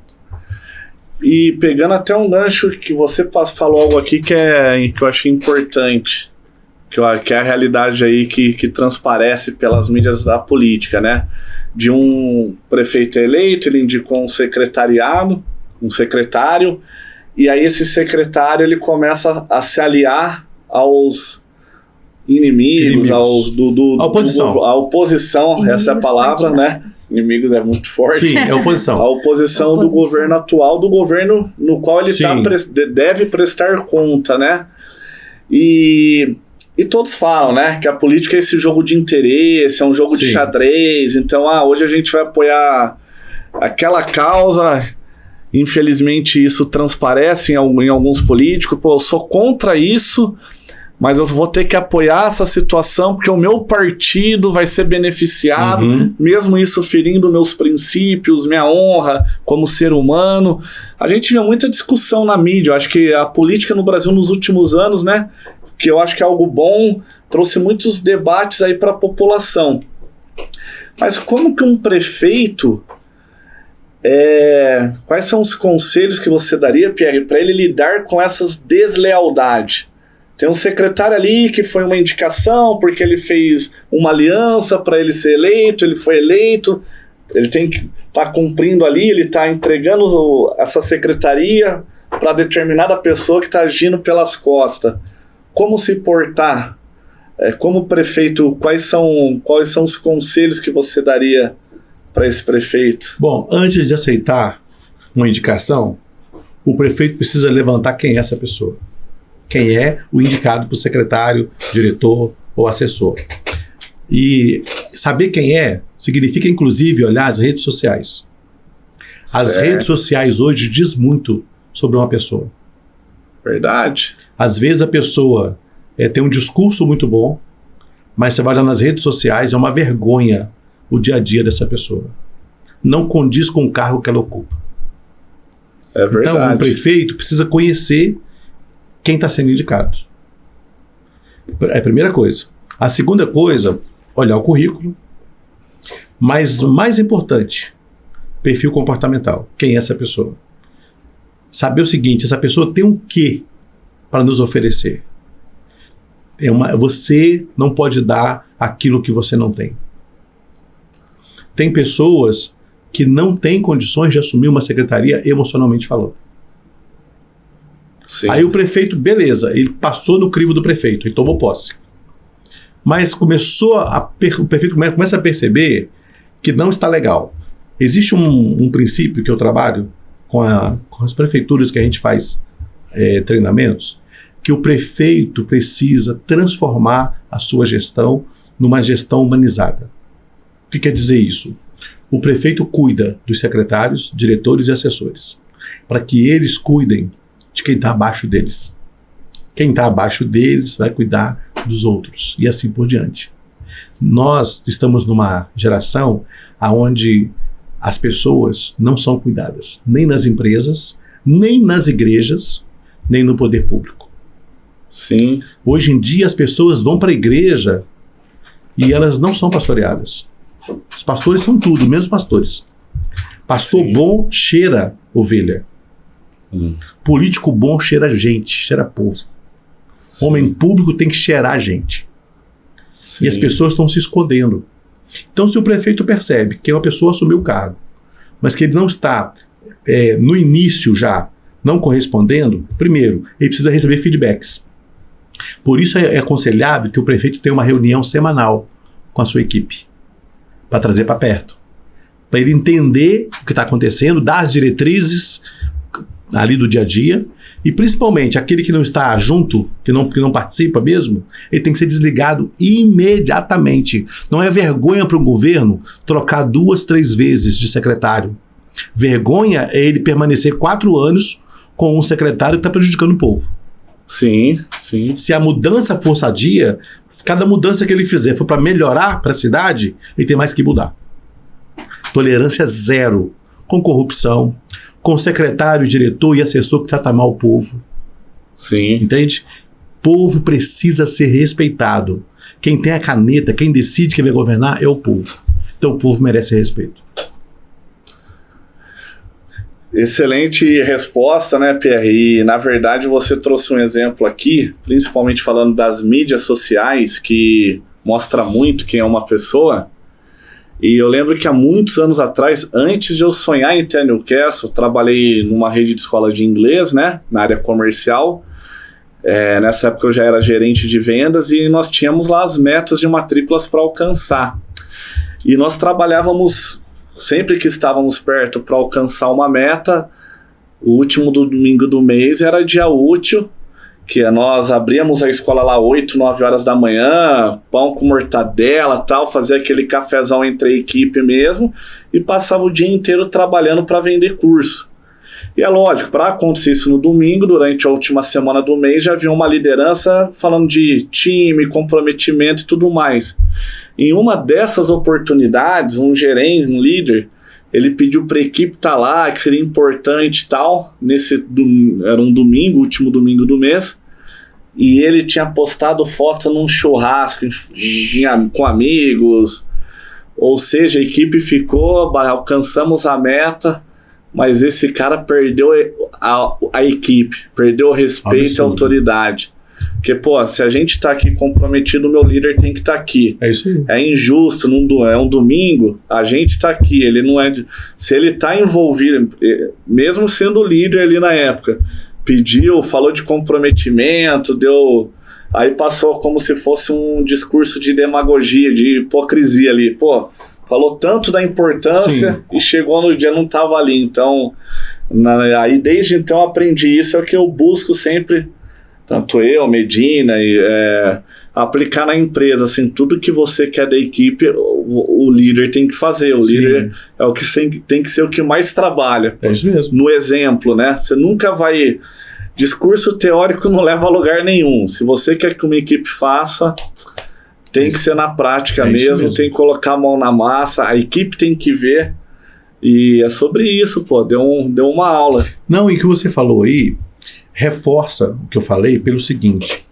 E pegando até um gancho que você falou algo aqui que eu achei importante, que é a realidade aí que transparece pelas mídias da política, né? De um prefeito eleito, ele indicou um secretário, e aí esse secretário ele começa a se aliar aos inimigos. A oposição. A oposição, inimigos, essa é a palavra, né? Inimigos é muito forte. Sim, é oposição. A oposição do governo atual, do governo no qual ele deve prestar conta, né? E todos falam, né, que a política é esse jogo de interesse, é um jogo de xadrez. Então, hoje a gente vai apoiar aquela causa. Infelizmente, isso transparece em alguns políticos. Pô, eu sou contra isso, mas eu vou ter que apoiar essa situação porque o meu partido vai ser beneficiado, mesmo isso ferindo meus princípios, minha honra como ser humano. A gente vê muita discussão na mídia. Eu acho que a política no Brasil nos últimos anos, né, que eu acho que é algo bom, trouxe muitos debates aí para a população. Mas como que um prefeito, quais são os conselhos que você daria, Pierre, para ele lidar com essas deslealdades? Tem um secretário ali que foi uma indicação porque ele fez uma aliança para ele ser eleito, ele foi eleito, ele tem que estar cumprindo ali, ele está entregando essa secretaria para determinada pessoa que está agindo pelas costas. Como se portar? Como prefeito, quais são os conselhos que você daria para esse prefeito? Bom, antes de aceitar uma indicação, o prefeito precisa levantar quem é essa pessoa. Quem é o indicado para o secretário, diretor ou assessor. E saber quem é significa, inclusive, olhar as redes sociais. As redes sociais hoje diz muito sobre uma pessoa. Verdade. Às vezes a pessoa tem um discurso muito bom, mas você vai olhar nas redes sociais, é uma vergonha o dia a dia dessa pessoa. Não condiz com o cargo que ela ocupa. É verdade. Então, um prefeito precisa conhecer quem está sendo indicado. É a primeira coisa. A segunda coisa, olhar o currículo. Mas mais importante, perfil comportamental. Quem é essa pessoa? Saber o seguinte, essa pessoa tem um quê para nos oferecer? Você não pode dar aquilo que você não tem. Tem pessoas que não têm condições de assumir uma secretaria emocionalmente falando. Sim. Aí o prefeito, beleza, ele passou no crivo do prefeito, ele tomou posse. Mas o prefeito começa a perceber que não está legal. Existe um princípio que eu trabalho com as prefeituras que a gente faz treinamentos, que o prefeito precisa transformar a sua gestão numa gestão humanizada. O que quer dizer isso? O prefeito cuida dos secretários, diretores e assessores, para que eles cuidem de quem está abaixo deles. Quem está abaixo deles vai cuidar dos outros, e assim por diante. Nós estamos numa geração onde as pessoas não são cuidadas, nem nas empresas, nem nas igrejas, nem no poder público. Sim. Hoje em dia as pessoas vão para a igreja e elas não são pastoreadas. Os pastores são tudo, menos pastores. Pastor bom cheira ovelha. Político bom cheira gente, cheira povo. Sim. Homem público tem que cheirar gente. Sim. E as pessoas estão se escondendo. Então, se o prefeito percebe que uma pessoa assumiu o cargo, mas que ele não está no início já não correspondendo, primeiro, ele precisa receber feedbacks. Por isso é aconselhável que o prefeito tenha uma reunião semanal com a sua equipe, para trazer para perto, para ele entender o que está acontecendo, dar as diretrizes ali do dia a dia, e principalmente aquele que não está junto, que não participa mesmo, ele tem que ser desligado imediatamente. Não é vergonha para um governo trocar 2, 3 vezes de secretário. Vergonha é ele permanecer 4 anos com um secretário que está prejudicando o povo. Sim, sim. Se a mudança for sadia, cada mudança que ele fizer for para melhorar para a cidade, ele tem mais que mudar. Tolerância zero com corrupção, com secretário, diretor e assessor que trata mal o povo. Sim. Entende? O povo precisa ser respeitado. Quem tem a caneta, quem decide quem vai governar é o povo. Então o povo merece respeito. Excelente resposta, né, Pierre? E, na verdade, você trouxe um exemplo aqui, principalmente falando das mídias sociais, que mostra muito quem é uma pessoa. E eu lembro que há muitos anos atrás, antes de eu sonhar em ter a Newcastle, trabalhei numa rede de escola de inglês, né, na área comercial. Nessa época eu já era gerente de vendas e nós tínhamos lá as metas de matrículas para alcançar. E nós trabalhávamos... Sempre que estávamos perto para alcançar uma meta, o último domingo do mês era dia útil, que nós abríamos a escola lá 8, 9 horas da manhã, pão com mortadela, tal, fazia aquele cafezão entre a equipe mesmo e passava o dia inteiro trabalhando para vender curso. E é lógico, para acontecer isso no domingo, durante a última semana do mês, já havia uma liderança falando de time, comprometimento e tudo mais. Em uma dessas oportunidades, um gerente, um líder, ele pediu para a equipe estar lá, que seria importante e tal. Era um domingo, último domingo do mês, e ele tinha postado foto num churrasco com amigos. Ou seja, a equipe ficou, alcançamos a meta, mas esse cara perdeu a equipe, perdeu o respeito e a autoridade. Porque, pô, se a gente tá aqui comprometido, o meu líder tem que estar aqui. É isso aí. É injusto, é um domingo, a gente tá aqui, ele não é... Se ele tá envolvido, mesmo sendo líder ali na época, pediu, falou de comprometimento, aí passou como se fosse um discurso de demagogia, de hipocrisia ali. Pô, falou tanto da importância e chegou no dia não tava ali. Então, aí desde então eu aprendi isso, é o que eu busco sempre... Tanto eu, Medina, aplicar na empresa, assim, tudo que você quer da equipe, o líder tem que fazer. O líder é o que tem que ser o que mais trabalha. É isso mesmo. No exemplo, né? Você nunca vai... Discurso teórico não leva a lugar nenhum. Se você quer que uma equipe faça, tem que ser na prática mesmo, tem que colocar a mão na massa, a equipe tem que ver. E é sobre isso, pô. Deu uma aula. Não, e o que você falou aí... reforça o que eu falei pelo seguinte: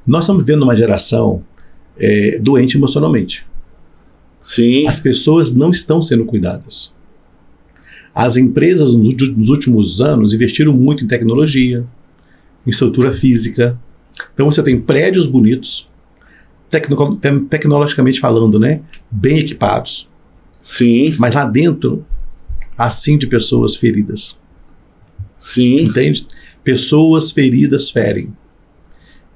nós estamos vivendo uma geração doente emocionalmente. Sim. As pessoas não estão sendo cuidadas. As empresas nos últimos anos investiram muito em tecnologia, em estrutura física. Então você tem prédios bonitos, tecnologicamente falando, né, bem equipados. Sim. Mas lá dentro, assim, de pessoas feridas. Sim. Entende? Pessoas feridas ferem.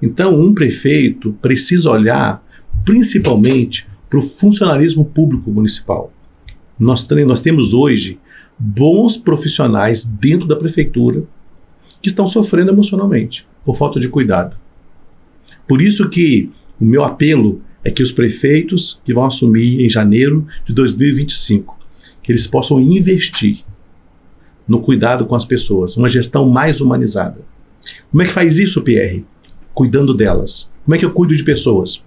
Então, um prefeito precisa olhar principalmente para o funcionalismo público municipal. Nós temos hoje bons profissionais dentro da prefeitura que estão sofrendo emocionalmente por falta de cuidado. Por isso que o meu apelo é que os prefeitos que vão assumir em janeiro de 2025, que eles possam investir no cuidado com as pessoas, uma gestão mais humanizada. Como é que faz isso, Pierre? Cuidando delas. Como é que eu cuido de pessoas?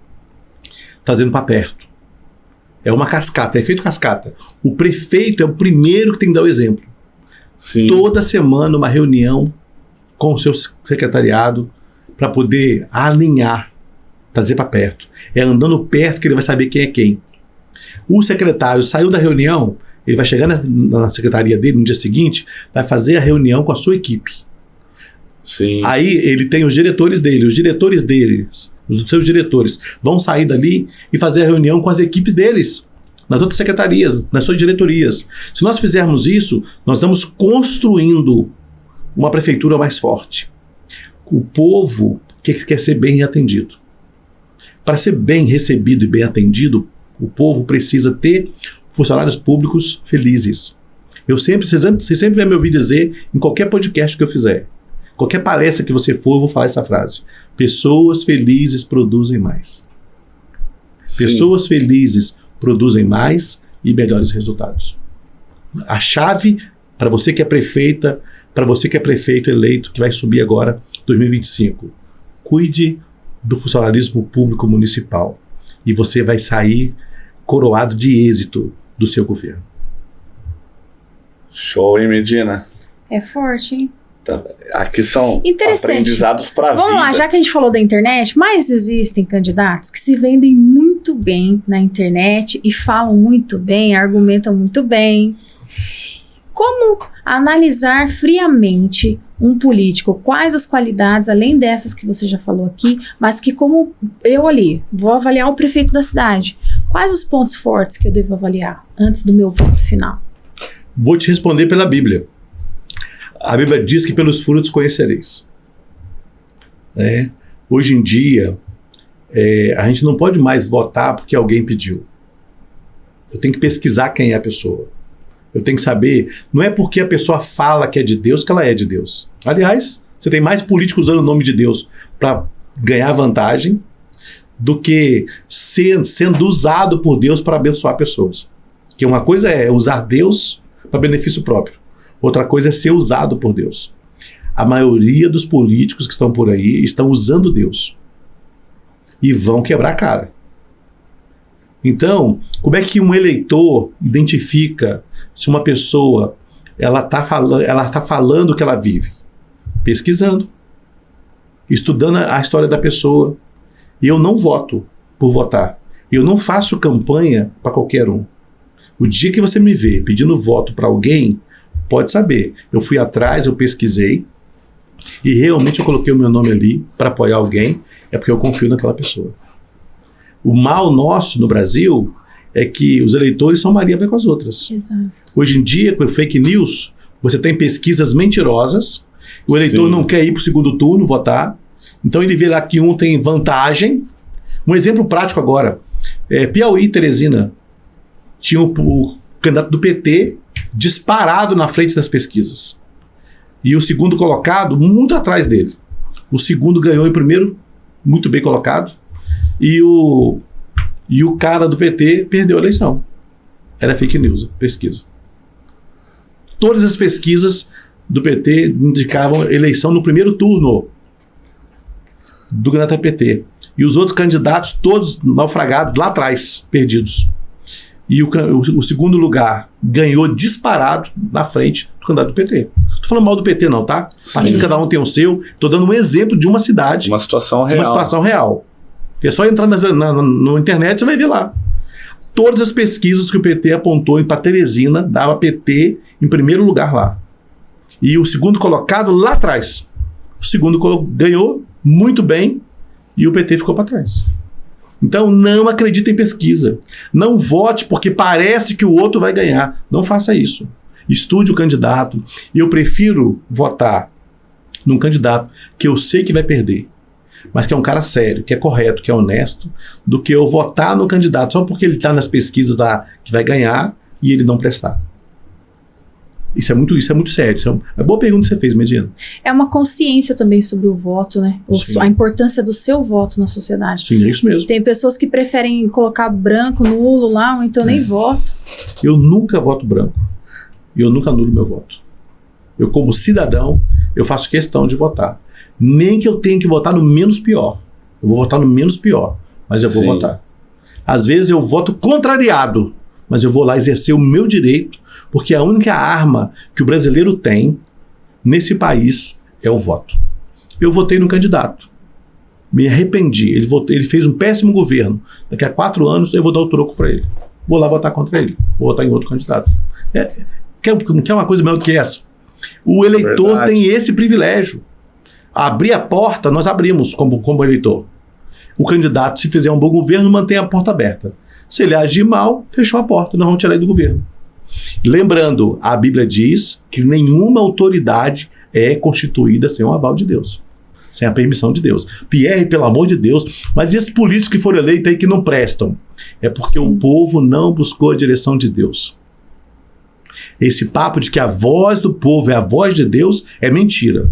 Trazendo para perto. É uma cascata, é feito cascata. O prefeito é o primeiro que tem que dar o exemplo. Sim. Toda semana uma reunião com o seu secretariado para poder alinhar, trazer para perto. É andando perto que ele vai saber quem é quem. O secretário saiu da reunião, ele vai chegar na secretaria dele no dia seguinte, vai fazer a reunião com a sua equipe. Sim. Aí ele tem os diretores dele, os seus diretores, vão sair dali e fazer a reunião com as equipes deles. nas outras secretarias, nas suas diretorias. Se nós fizermos isso, nós estamos construindo uma prefeitura mais forte. O povo quer ser bem atendido. Para ser bem recebido e bem atendido, o povo precisa ter funcionários públicos felizes. Você sempre vai me ouvir dizer, em qualquer podcast que eu fizer, qualquer palestra que você for, eu vou falar essa frase. Pessoas felizes produzem mais. Sim. Pessoas felizes produzem mais e melhores resultados. A chave para você que é prefeita, para você que é prefeito eleito, que vai subir agora, 2025, cuide do funcionalismo público municipal e você vai sair coroado de êxito do seu governo. Show, hein, Medina? É forte, hein? Tá. Aqui são Interessante. aprendizados para a vida. Vamos lá, já que a gente falou da internet, mas existem candidatos que se vendem muito bem na internet e falam muito bem, argumentam muito bem. Como analisar friamente um político? Quais as qualidades, além dessas que você já falou aqui, mas que como eu ali vou avaliar o prefeito da cidade, quais os pontos fortes que eu devo avaliar antes do meu voto final? Vou te responder pela Bíblia. A Bíblia diz que pelos frutos conhecereis. Hoje em dia, a gente não pode mais votar porque alguém pediu. Eu tenho que pesquisar quem é a pessoa. Eu tenho que saber, não é porque a pessoa fala que é de Deus que ela é de Deus. Aliás, você tem mais políticos usando o nome de Deus para ganhar vantagem do que sendo usado por Deus para abençoar pessoas. Porque uma coisa é usar Deus para benefício próprio. Outra coisa é ser usado por Deus. A maioria dos políticos que estão por aí estão usando Deus. E vão quebrar a cara. Então, como é que um eleitor identifica se uma pessoa ela tá falando o que ela vive? Pesquisando. Estudando a história da pessoa. E eu não voto por votar. Eu não faço campanha para qualquer um. O dia que você me vê pedindo voto para alguém, pode saber, eu fui atrás, eu pesquisei e realmente eu coloquei o meu nome ali para apoiar alguém, é porque eu confio naquela pessoa. O mal nosso no Brasil é que os eleitores são Maria vai com as outras. Exato. Hoje em dia, com fake news, você tem pesquisas mentirosas, o eleitor Sim. não quer ir para o segundo turno votar, então ele vê lá que um tem vantagem. Um exemplo prático agora, Piauí, Teresina, tinha o candidato do PT disparado na frente das pesquisas. E o segundo colocado, muito atrás dele. O segundo ganhou em primeiro, muito bem colocado. E o cara do PT perdeu a eleição. Era fake news, pesquisa. Todas as pesquisas do PT indicavam eleição no primeiro turno do candidato PT. E os outros candidatos, todos naufragados lá atrás, perdidos. E o segundo lugar ganhou disparado na frente do candidato do PT. Não tô falando mal do PT não, tá? Partido cada um tem o seu. Tô dando um exemplo de uma cidade. Uma situação real. Uma situação real. É só entrar na internet, você vai ver lá. Todas as pesquisas que o PT apontou para Teresina, dava PT em primeiro lugar lá. E o segundo colocado lá atrás. O segundo ganhou muito bem e o PT ficou para trás. Então não acredite em pesquisa. Não vote porque parece que o outro vai ganhar. Não faça isso. Estude o candidato. E eu prefiro votar num candidato que eu sei que vai perder, mas que é um cara sério, que é correto, que é honesto, do que eu votar no candidato só porque ele está nas pesquisas lá que vai ganhar e ele não prestar. Isso é muito sério. Isso é uma boa pergunta que você fez, Medina. É uma consciência também sobre o voto, né? A importância do seu voto na sociedade. Sim, é isso mesmo. Tem pessoas que preferem colocar branco, nulo lá, ou então nem voto. Eu nunca voto branco. E eu nunca anulo meu voto. Eu, como cidadão, eu faço questão de votar. Nem que eu tenha que votar no menos pior. Eu vou votar no menos pior, mas eu vou votar. Às vezes eu voto contrariado, mas eu vou lá exercer o meu direito, porque a única arma que o brasileiro tem nesse país é o voto. Eu votei no candidato. Me arrependi. Ele fez um péssimo governo. Daqui a 4 anos eu vou dar o troco para ele. Vou lá votar contra ele. Vou votar em outro candidato. Quer uma coisa melhor do que essa? O eleitor tem esse privilégio. Abrir a porta, nós abrimos como eleitor. O candidato, se fizer um bom governo, mantém a porta aberta. Se ele agir mal, fechou a porta, nós vamos tirar ele do governo. Lembrando, a Bíblia diz que nenhuma autoridade é constituída sem o aval de Deus, sem a permissão de Deus. Pierre, pelo amor de Deus, mas esses políticos que foram eleitos aí que não prestam, é porque o povo não buscou a direção de Deus. Esse papo de que a voz do povo é a voz de Deus é mentira.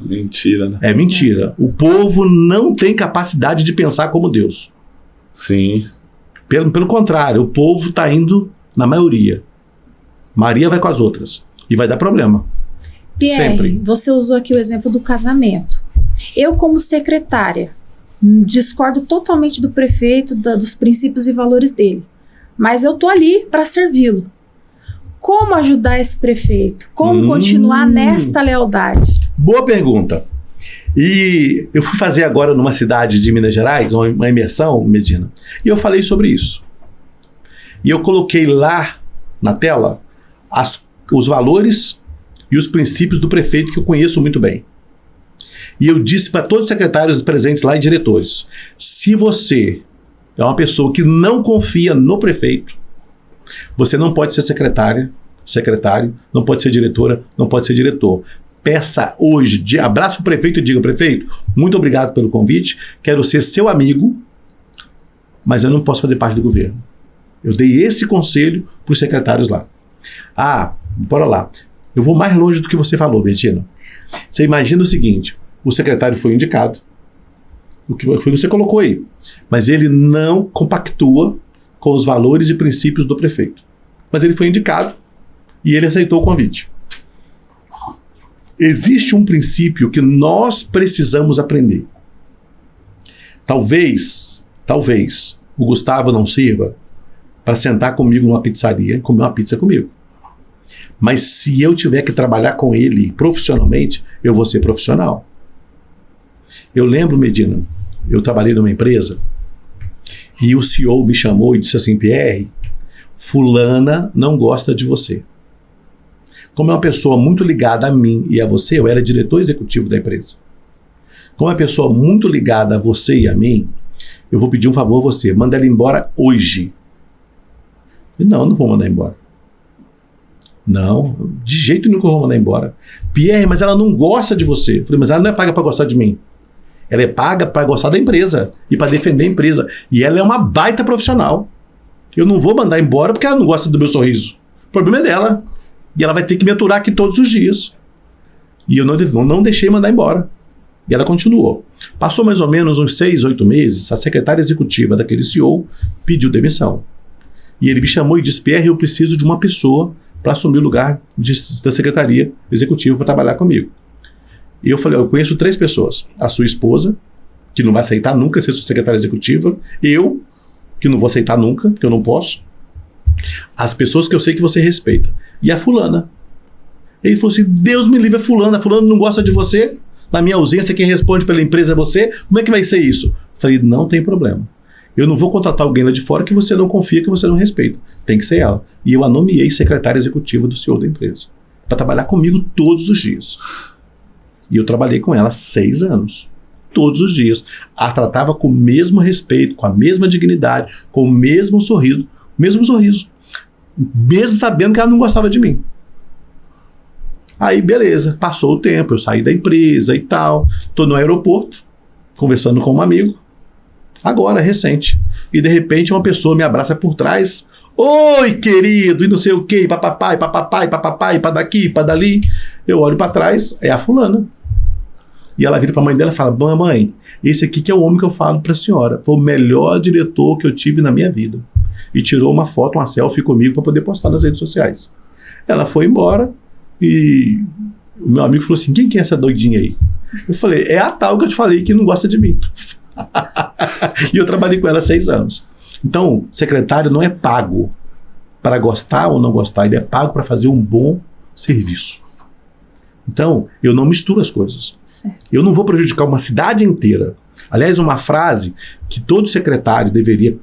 Mentira, né? É mentira. O povo não tem capacidade de pensar como Deus. Sim. Pelo contrário, o povo está indo na maioria. Maria vai com as outras. E vai dar problema. Pierre, Sempre. Você usou aqui o exemplo do casamento. Eu, como secretária, discordo totalmente do prefeito, dos princípios e valores dele. Mas eu tô ali para servi-lo. Como ajudar esse prefeito? Como continuar nesta lealdade? Boa pergunta. E eu fui fazer agora numa cidade de Minas Gerais, uma imersão, Medina, e eu falei sobre isso. E eu coloquei lá na tela os valores e os princípios do prefeito que eu conheço muito bem. E eu disse para todos os secretários presentes lá e diretores, se você é uma pessoa que não confia no prefeito, você não pode ser secretário, não pode ser diretora, não pode ser diretor. Peça hoje, abraça o prefeito e diga, prefeito, muito obrigado pelo convite, quero ser seu amigo, mas eu não posso fazer parte do governo. Eu dei esse conselho para os secretários lá. Bora lá. Eu vou mais longe do que você falou, Betina. Você imagina o seguinte, o secretário foi indicado, o que você colocou aí, mas ele não compactua com os valores e princípios do prefeito. Mas ele foi indicado e ele aceitou o convite. Existe um princípio que nós precisamos aprender. Talvez o Gustavo não sirva para sentar comigo numa pizzaria e comer uma pizza comigo. Mas se eu tiver que trabalhar com ele profissionalmente, eu vou ser profissional. Eu lembro, Medina, eu trabalhei numa empresa e o CEO me chamou e disse assim, Pierre, fulana não gosta de você. Como é uma pessoa muito ligada a mim e a você, eu era diretor executivo da empresa. Como é uma pessoa muito ligada a você e a mim, eu vou pedir um favor a você, manda ela embora hoje. Não vou mandar embora. Não, de jeito nenhum que eu vou mandar embora. Pierre, mas ela não gosta de você. Eu falei, mas ela não é paga para gostar de mim. Ela é paga para gostar da empresa e para defender a empresa. E ela é uma baita profissional. Eu não vou mandar embora porque ela não gosta do meu sorriso. O problema é dela. E ela vai ter que me aturar aqui todos os dias. E eu não deixei mandar embora. E ela continuou. Passou mais ou menos uns 6, 8 meses, a secretária executiva daquele CEO pediu demissão. E ele me chamou e disse, Pierre, eu preciso de uma pessoa para assumir o lugar da secretaria executiva para trabalhar comigo. E eu falei, eu conheço 3 pessoas. A sua esposa, que não vai aceitar nunca ser sua secretária executiva. Eu, que não vou aceitar nunca, que eu não posso. As pessoas que eu sei que você respeita. E a fulana. Ele falou assim, Deus me livre, a fulana não gosta de você. Na minha ausência, quem responde pela empresa é você. Como é que vai ser isso? Eu falei, não tem problema. Eu não vou contratar alguém lá de fora que você não confia, que você não respeita. Tem que ser ela. E eu a nomeei secretária executiva do CEO da empresa. Para trabalhar comigo todos os dias. E eu trabalhei com ela 6 anos. Todos os dias. A tratava com o mesmo respeito, com a mesma dignidade, com o mesmo sorriso. Mesmo sabendo que ela não gostava de mim. Aí, beleza. Passou o tempo, eu saí da empresa e tal. Tô no aeroporto, conversando com um amigo. Agora, recente. E de repente uma pessoa me abraça por trás. Oi, querido, e não sei o quê, papapai, pra daqui, pra dali. Eu olho pra trás, é a fulana. E ela vira pra mãe dela e fala, mãe, esse aqui que é o homem que eu falo pra senhora. Foi o melhor diretor que eu tive na minha vida. E tirou uma foto, uma selfie comigo pra poder postar nas redes sociais. Ela foi embora e o meu amigo falou assim, quem que é essa doidinha aí? Eu falei, é a tal que eu te falei que não gosta de mim. E eu trabalhei com ela 6 anos. Então, secretário não é pago para gostar ou não gostar, ele é pago para fazer um bom serviço. Então, eu não misturo as coisas. Certo. Eu não vou prejudicar uma cidade inteira. Aliás, uma frase que todo secretário deveria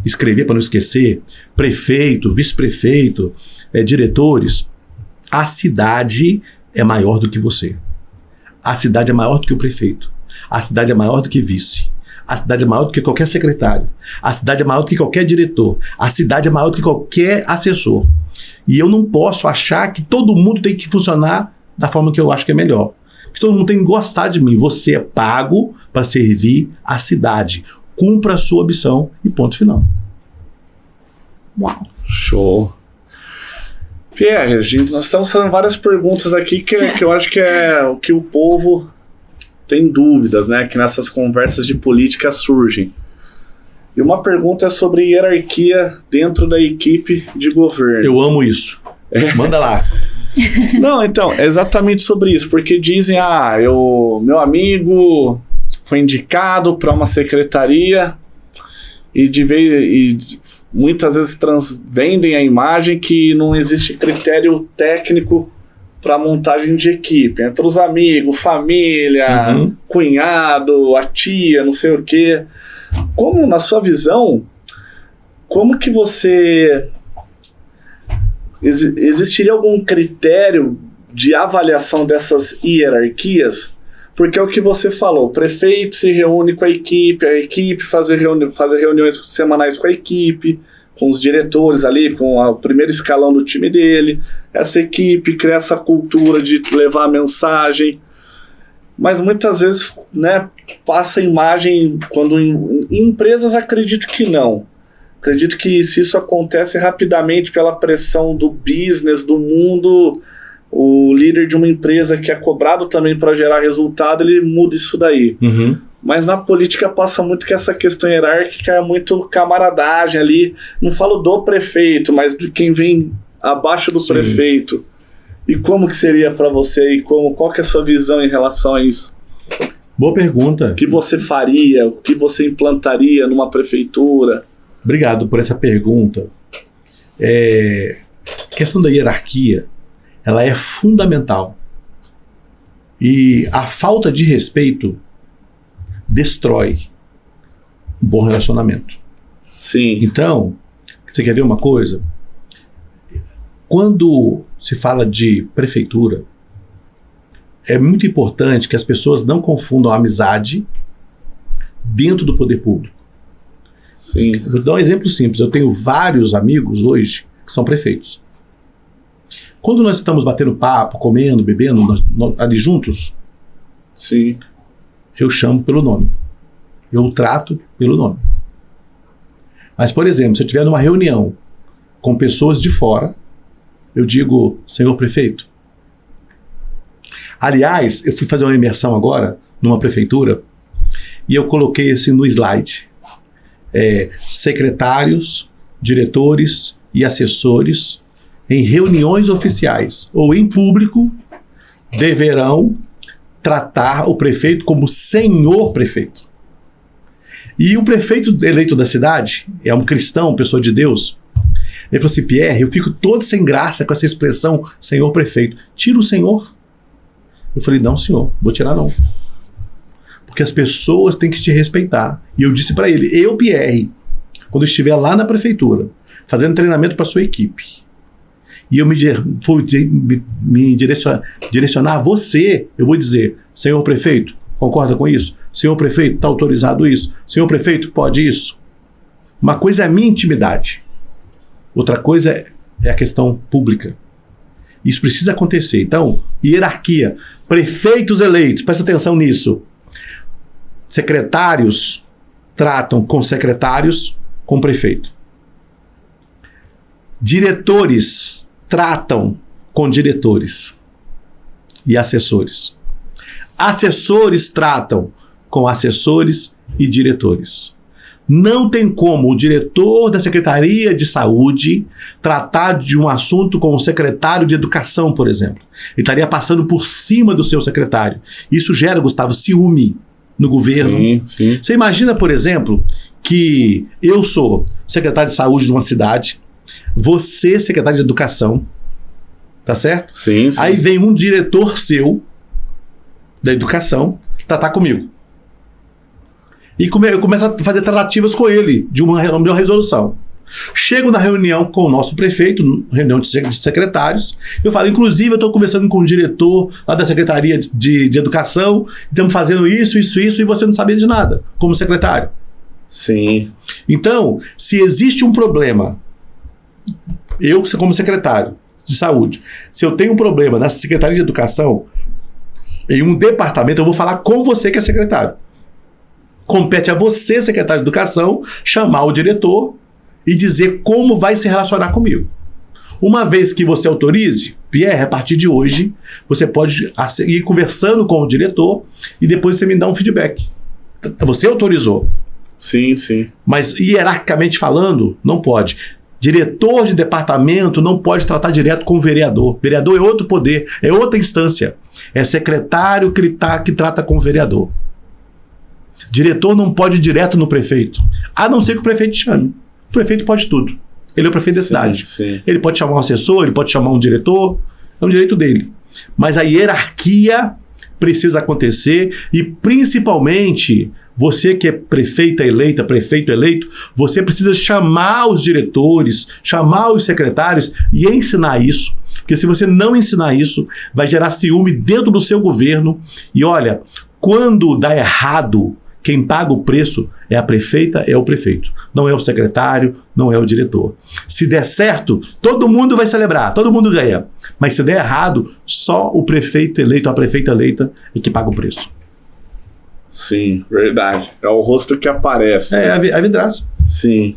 escrever para não esquecer, prefeito, vice-prefeito, diretores, a cidade é maior do que você. A cidade é maior do que o prefeito. A cidade é maior do que vice. A cidade é maior do que qualquer secretário. A cidade é maior do que qualquer diretor. A cidade é maior do que qualquer assessor. E eu não posso achar que todo mundo tem que funcionar da forma que eu acho que é melhor. Que todo mundo tem que gostar de mim. Você é pago para servir a cidade. Cumpra a sua missão e ponto final. Uau. Show. Pierre, nós estamos fazendo várias perguntas aqui que eu acho que é o que o povo tem dúvidas, né? Que nessas conversas de política surgem. E uma pergunta é sobre hierarquia dentro da equipe de governo. Eu amo isso. Manda lá. Não, então, é exatamente sobre isso. Porque dizem, meu amigo foi indicado para uma secretaria e muitas vezes vendem a imagem que não existe critério técnico para montagem de equipe. Entre os amigos, família, cunhado, a tia, não sei o quê. Como, na sua visão, como que você... Existiria algum critério de avaliação dessas hierarquias? Porque é o que você falou, o prefeito se reúne com a equipe faz reuniões semanais com a equipe, com os diretores ali, com o primeiro escalão do time dele. Essa equipe cria essa cultura de levar a mensagem. Mas muitas vezes, né, passa a imagem, quando em empresas acredito que não. Acredito que se isso acontece rapidamente pela pressão do business, do mundo, o líder de uma empresa que é cobrado também para gerar resultado, ele muda isso daí. Mas na política passa muito que essa questão hierárquica é muito camaradagem ali. Não falo do prefeito, mas de quem vem abaixo do prefeito. E como que seria para você? E qual que é a sua visão em relação a isso? Boa pergunta. O que você faria? O que você implantaria numa prefeitura? Obrigado por essa pergunta. A questão da hierarquia, ela é fundamental. E a falta de respeito destrói um bom relacionamento. Sim. Então, você quer ver uma coisa? Quando se fala de prefeitura, é muito importante que as pessoas não confundam a amizade dentro do poder público. Sim. Vou dar um exemplo simples. Eu tenho vários amigos hoje que são prefeitos. Quando nós estamos batendo papo, comendo, bebendo, ali juntos, sim, eu chamo pelo nome. Eu o trato pelo nome. Mas, por exemplo, se eu estiver numa reunião com pessoas de fora, eu digo, senhor prefeito. Aliás, eu fui fazer uma imersão agora numa prefeitura e eu coloquei assim no slide. Secretários, diretores e assessores em reuniões oficiais ou em público deverão tratar o prefeito como senhor prefeito. E o prefeito eleito da cidade é um cristão, pessoa de Deus. Ele falou assim, Pierre, eu fico todo sem graça com essa expressão senhor prefeito. Tira o senhor. Eu falei, não senhor, vou tirar não. Porque as pessoas têm que te respeitar. E eu disse para ele, eu, Pierre, quando eu estiver lá na prefeitura, fazendo treinamento para sua equipe, e eu me direcionar a você, eu vou dizer, senhor prefeito, concorda com isso? Senhor prefeito, está autorizado isso? Senhor prefeito, pode isso? Uma coisa é a minha intimidade. Outra coisa é a questão pública. Isso precisa acontecer. Então, hierarquia. Prefeitos eleitos, presta atenção nisso. Secretários tratam com secretários, com prefeito. Diretores tratam com diretores e assessores. Assessores tratam com assessores e diretores. Não tem como o diretor da Secretaria de Saúde tratar de um assunto com o secretário de Educação, por exemplo. Ele estaria passando por cima do seu secretário. Isso gera, Gustavo, ciúme no governo. Sim, sim. Você imagina, por exemplo, que eu sou secretário de Saúde de uma cidade, você secretário de Educação, tá certo? Sim, sim. Aí vem um diretor seu da Educação tratar comigo. E eu começo a fazer tratativas com ele de uma resolução. Chego na reunião com o nosso prefeito, reunião de secretários, eu falo, inclusive eu estou conversando com o diretor lá da Secretaria de Educação, estamos fazendo isso, e você não sabia de nada, como secretário. Sim. Então, se existe um problema, eu como secretário de saúde, se eu tenho um problema na Secretaria de Educação, em um departamento, eu vou falar com você que é secretário. Compete a você, secretário de Educação, chamar o diretor e dizer como vai se relacionar comigo. Uma vez que você autorize, Pierre, a partir de hoje, você pode ir conversando com o diretor e depois você me dá um feedback. Você autorizou. Sim, sim. Mas hierarquicamente falando, não pode. Diretor de departamento não pode tratar direto com o vereador. Vereador é outro poder, é outra instância. É secretário que trata com o vereador. Diretor não pode ir direto no prefeito, a não ser que o prefeito chame. O prefeito pode tudo. Ele é o prefeito da cidade. Sim. Ele pode chamar um assessor, ele pode chamar um diretor, é um direito dele. Mas a hierarquia precisa acontecer e, principalmente, você que é prefeita eleita, prefeito eleito, você precisa chamar os diretores, chamar os secretários e ensinar isso. Porque se você não ensinar isso, vai gerar ciúme dentro do seu governo. E olha, quando dá errado, quem paga o preço é a prefeita, é o prefeito. Não é o secretário, não é o diretor. Se der certo, todo mundo vai celebrar, todo mundo ganha. Mas se der errado, só o prefeito eleito, a prefeita eleita é que paga o preço. Sim, verdade. É o rosto que aparece. É a vidraça. Sim.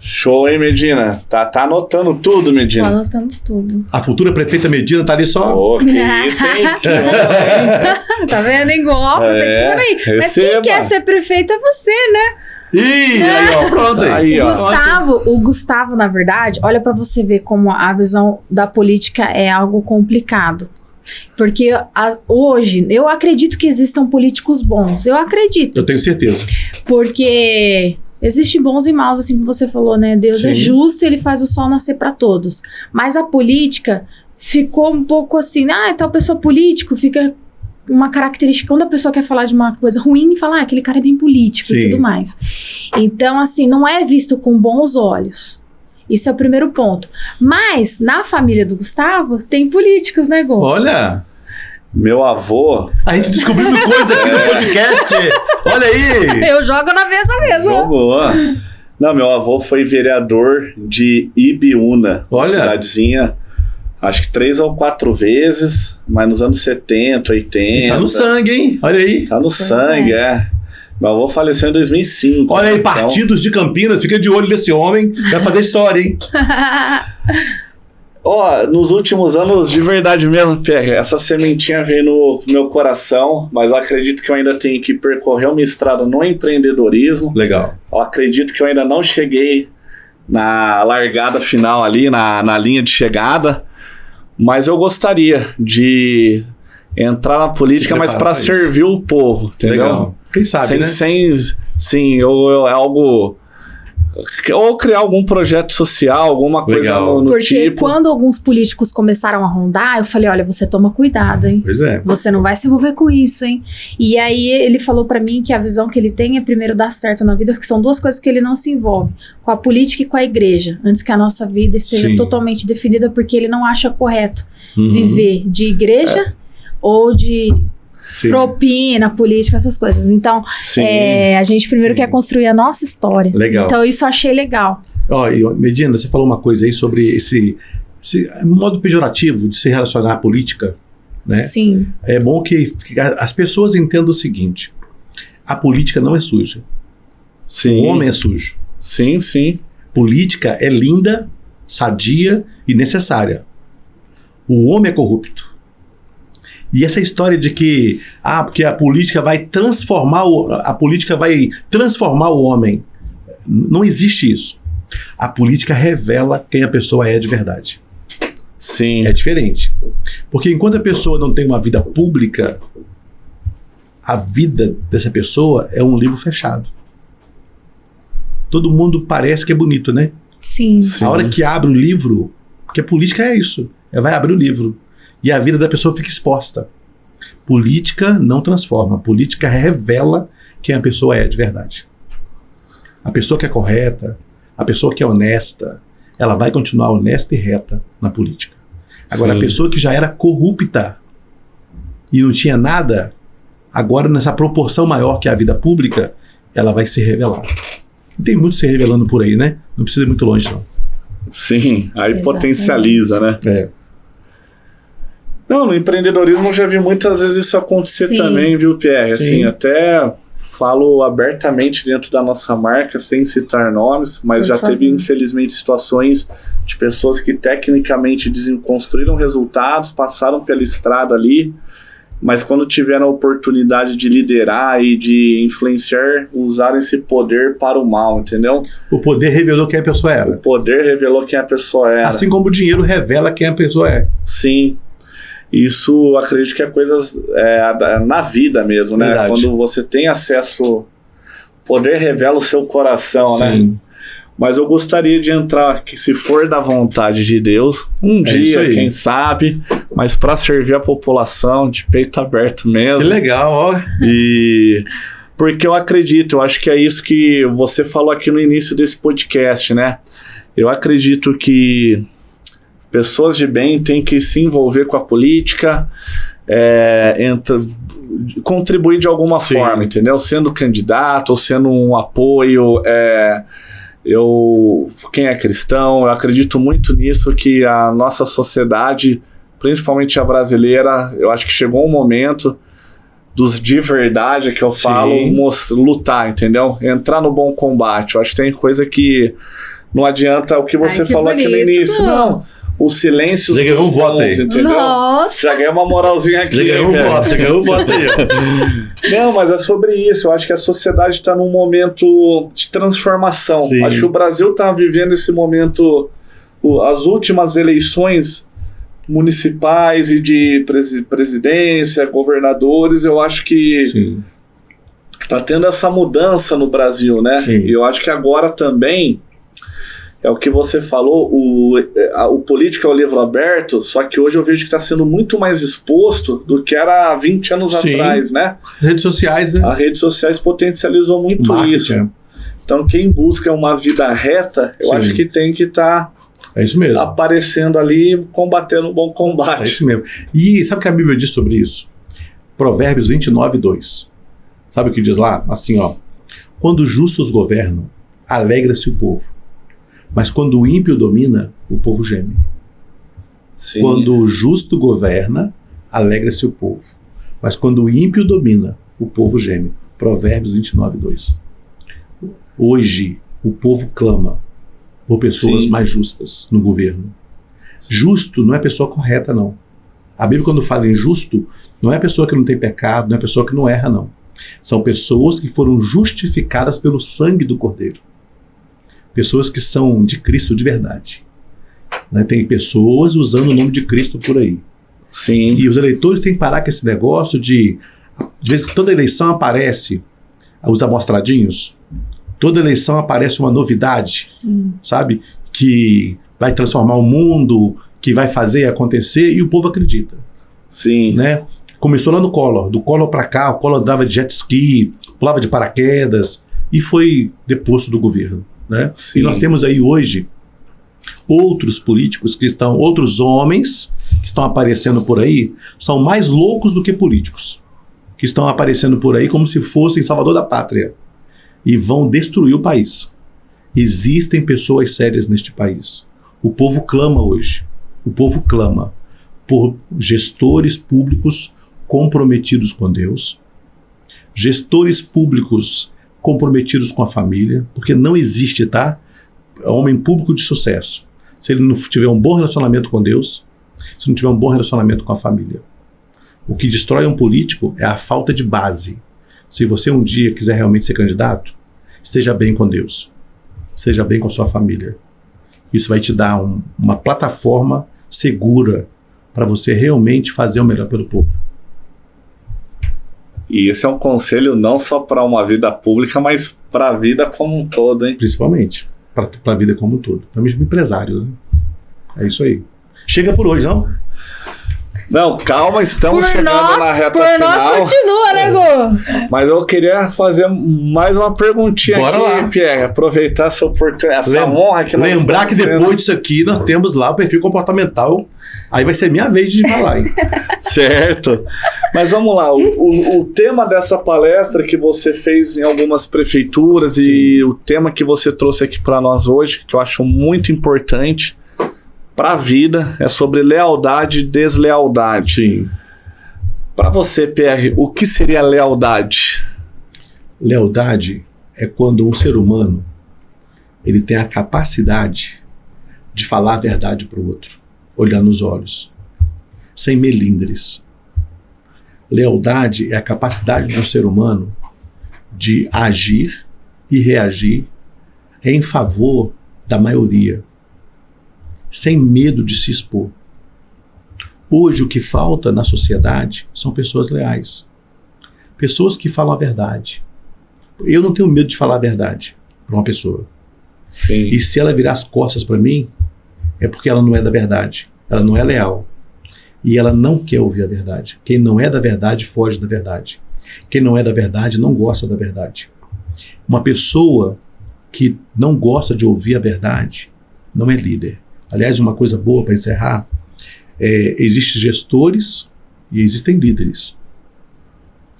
Show, hein, Medina? Tá anotando tudo, Medina. Tô anotando tudo. A futura prefeita Medina tá ali só... Ô, que isso, hein? Que honra, hein? Tá vendo? Igual a prefeita aí. Mas quem receba. quer ser prefeito é você, né? Ih, aí, ó, pronto aí. Aí, ó. O Gustavo, na verdade, olha pra você ver como a visão da política é algo complicado. Porque hoje, eu acredito que existam políticos bons. Eu acredito. Eu tenho certeza. Porque existem bons e maus, assim como você falou, né? Deus Sim. é justo e ele faz o sol nascer pra todos. Mas a política ficou um pouco assim, tal pessoa político, fica uma característica, quando a pessoa quer falar de uma coisa ruim, fala, aquele cara é bem político Sim. e tudo mais. Então, assim, não é visto com bons olhos. Isso é o primeiro ponto. Mas, na família do Gustavo, tem políticos, né, Gon? Olha, Meu avô a gente descobrindo coisa aqui no podcast. Olha aí. Eu jogo na mesa mesmo. jogou. Não, meu avô foi vereador de Ibiúna, uma Olha. cidadezinha, acho que 3 ou 4 vezes, mas nos anos 70, 80. Tá no sangue, hein? Olha aí. Tá no Pois sangue, é. Meu avô faleceu em 2005. Olha aí, então- partidos de Campinas, fica de olho nesse homem. Vai fazer história, hein? Ó, nos últimos anos, de verdade mesmo, Pierre, essa sementinha veio no meu coração, mas eu acredito que eu ainda tenho que percorrer uma estrada no empreendedorismo. Legal. Eu acredito que eu ainda não cheguei na largada final ali, na linha de chegada, mas eu gostaria de entrar na política, Se mas para preparar pra servir o povo, entendeu? Legal. Quem sabe, né? Sim, é algo... Ou criar algum projeto social, alguma coisa Legal. no Porque tipo. quando alguns políticos começaram a rondar, eu falei, olha, você toma cuidado, hein? Pois é. Você não vai se envolver com isso, hein? E aí ele falou pra mim que a visão que ele tem é primeiro dar certo na vida, que são duas coisas que ele não se envolve, com a política e com a igreja, antes que a nossa vida esteja Sim. totalmente definida, porque ele não acha correto Uhum. viver de igreja ou de Sim. propina, política, essas coisas. Então, Sim. a gente primeiro Sim. quer construir a nossa história. Legal. Então, isso eu achei legal. Ó, e, Medina, você falou uma coisa aí sobre esse modo pejorativo de se relacionar à política, né? Sim. É bom que as pessoas entendam o seguinte: a política não é suja. Sim. O homem é sujo. Sim, sim. Política é linda, sadia e necessária. O homem é corrupto. E essa história de que porque a política vai transformar o homem, não existe isso. A política revela quem a pessoa é de verdade. Sim. É diferente. Porque enquanto a pessoa não tem uma vida pública, a vida dessa pessoa é um livro fechado. Todo mundo parece que é bonito, né? Sim. Sim. A hora que abre o livro, porque a política é isso, vai abrir o livro. E a vida da pessoa fica exposta. Política não transforma, política revela quem a pessoa é de verdade. A pessoa que é correta, A pessoa que é honesta, ela vai continuar honesta e reta na política. Agora, Sim. a pessoa que já era corrupta e não tinha nada, agora nessa proporção maior que é a vida pública, ela vai se revelar. E tem muito se revelando por aí, né? Não precisa ir muito longe, não. Sim, aí Exatamente. potencializa, né? É. Não, no empreendedorismo eu já vi muitas vezes isso acontecer Sim. também, viu, Pierre? Assim, Sim. até falo abertamente dentro da nossa marca, sem citar nomes, mas Por já favor. teve, infelizmente, situações de pessoas que tecnicamente construíram resultados, passaram pela estrada ali, mas quando tiveram a oportunidade de liderar e de influenciar, usaram esse poder para o mal, entendeu? O poder revelou quem a pessoa O era. poder revelou quem a pessoa era. Assim como o dinheiro revela quem a pessoa é. Sim. Isso acredito que é coisas na vida mesmo, né? Verdade. Quando você tem acesso, o poder revela o seu coração, né? Sim. Mas eu gostaria de entrar, que se for da vontade de Deus, um É isso dia, aí. quem sabe, mas para servir a população de peito aberto Que mesmo. legal, ó. E porque eu acredito, eu acho que é isso que você falou aqui no início desse podcast, né? Eu acredito que pessoas de bem têm que se envolver com a política, contribuir de alguma Sim. forma, entendeu? Sendo candidato ou sendo um apoio. Quem é cristão, eu acredito muito nisso, que a nossa sociedade, principalmente a brasileira, eu acho que chegou um momento dos de verdade que eu falo, lutar, entendeu? Entrar no bom combate. Eu acho que tem coisa que não adianta o que você Ai, que falou aqui no bonito. início. Não, o silêncio Já ganhou um voto aí. entendeu? Nossa. Já ganhei uma moralzinha aqui. Já ganhou um velho. voto, já ganhou um voto aí. Ó. Não, mas é sobre isso. Eu acho que a sociedade está num momento de transformação. Sim. Acho que o Brasil está vivendo esse momento, as últimas eleições municipais e de presidência, governadores, eu acho que Sim. está tendo essa mudança no Brasil, né? Sim. E eu acho que agora também é o que você falou, o político é o livro aberto, só que hoje eu vejo que está sendo muito mais exposto do que era há 20 anos Sim. atrás, né? Redes sociais, né? As redes sociais potencializou muito Marketing, isso. é. Então quem busca uma vida reta, eu Sim. acho que tem que estar É isso mesmo. aparecendo ali, combatendo um bom É combate. isso mesmo. E sabe o que a Bíblia diz sobre isso? Provérbios 29:2. Sabe o que diz lá? Assim, ó. Quando os justos governam, alegra-se o povo. Mas quando o ímpio domina, o povo geme. Sim. Quando o justo governa, alegra-se o povo. Mas quando o ímpio domina, o povo geme. Provérbios 29:2. Hoje, o povo clama por pessoas Sim. mais justas no governo. Justo não é pessoa correta, não. A Bíblia, quando fala em justo, não é pessoa que não tem pecado, não é pessoa que não erra, não. São pessoas que foram justificadas pelo sangue do Cordeiro. Pessoas que são de Cristo de verdade. Né? Tem pessoas usando o nome de Cristo por aí. Sim. E os eleitores têm que parar com esse negócio de vezes, toda eleição aparece os amostradinhos, toda eleição aparece uma novidade, Sim. sabe? Que vai transformar o mundo, que vai fazer acontecer, e o povo acredita, Sim. né? Começou lá no Collor, do Collor para cá, o Collor andava de jet ski, pulava de paraquedas, e foi deposto do governo, né? Sim. E nós temos aí hoje outros políticos que estão, outros homens que estão aparecendo por aí, são mais loucos do que políticos, que estão aparecendo por aí como se fossem salvador da pátria e vão destruir o país. Existem pessoas sérias neste país. O povo clama hoje. O povo clama por gestores públicos comprometidos com Deus, gestores públicos comprometidos com a família, porque não existe, tá? Homem público de sucesso, se ele não tiver um bom relacionamento com Deus, se não tiver um bom relacionamento com a família. O que destrói um político é a falta de base. Se você um dia quiser realmente ser candidato, esteja bem com Deus, esteja bem com a sua família. Isso vai te dar uma plataforma segura para você realmente fazer o melhor pelo povo. E esse é um conselho não só para uma vida pública, mas para a vida como um todo, hein? Principalmente para a vida como um todo. É mesmo empresário, né? É isso aí. Chega por hoje, não? Não, calma, estamos chegando na reta por final. nós continua, né, Gu? Mas eu queria fazer mais uma perguntinha. Bora aqui, lá. Pierre. Aproveitar essa oportunidade, essa honra que nós Lembrar que estamos depois tendo. disso aqui, nós temos lá o perfil comportamental. Aí vai ser minha vez de falar, hein? Certo. Mas vamos lá, o tema dessa palestra que você fez em algumas prefeituras e o tema que você trouxe aqui para nós hoje, que eu acho muito importante para a vida, é sobre lealdade e deslealdade. Sim. Para você, Pierre, o que seria lealdade? Lealdade é quando um ser humano ele tem a capacidade de falar a verdade para o outro, olhar nos olhos, sem melindres. Lealdade é a capacidade do ser humano de agir e reagir em favor da maioria, sem medo de se expor. Hoje o que falta na sociedade são pessoas leais, pessoas que falam a verdade. Eu não tenho medo de falar a verdade para uma pessoa. Sim. E se ela virar as costas para mim, é porque ela não é da verdade, ela não é leal. E ela não quer ouvir a verdade. Quem não é da verdade, foge da verdade. Quem não é da verdade, não gosta da verdade. Uma pessoa que não gosta de ouvir a verdade, não é líder. Aliás, uma coisa boa para encerrar, existem gestores e existem líderes.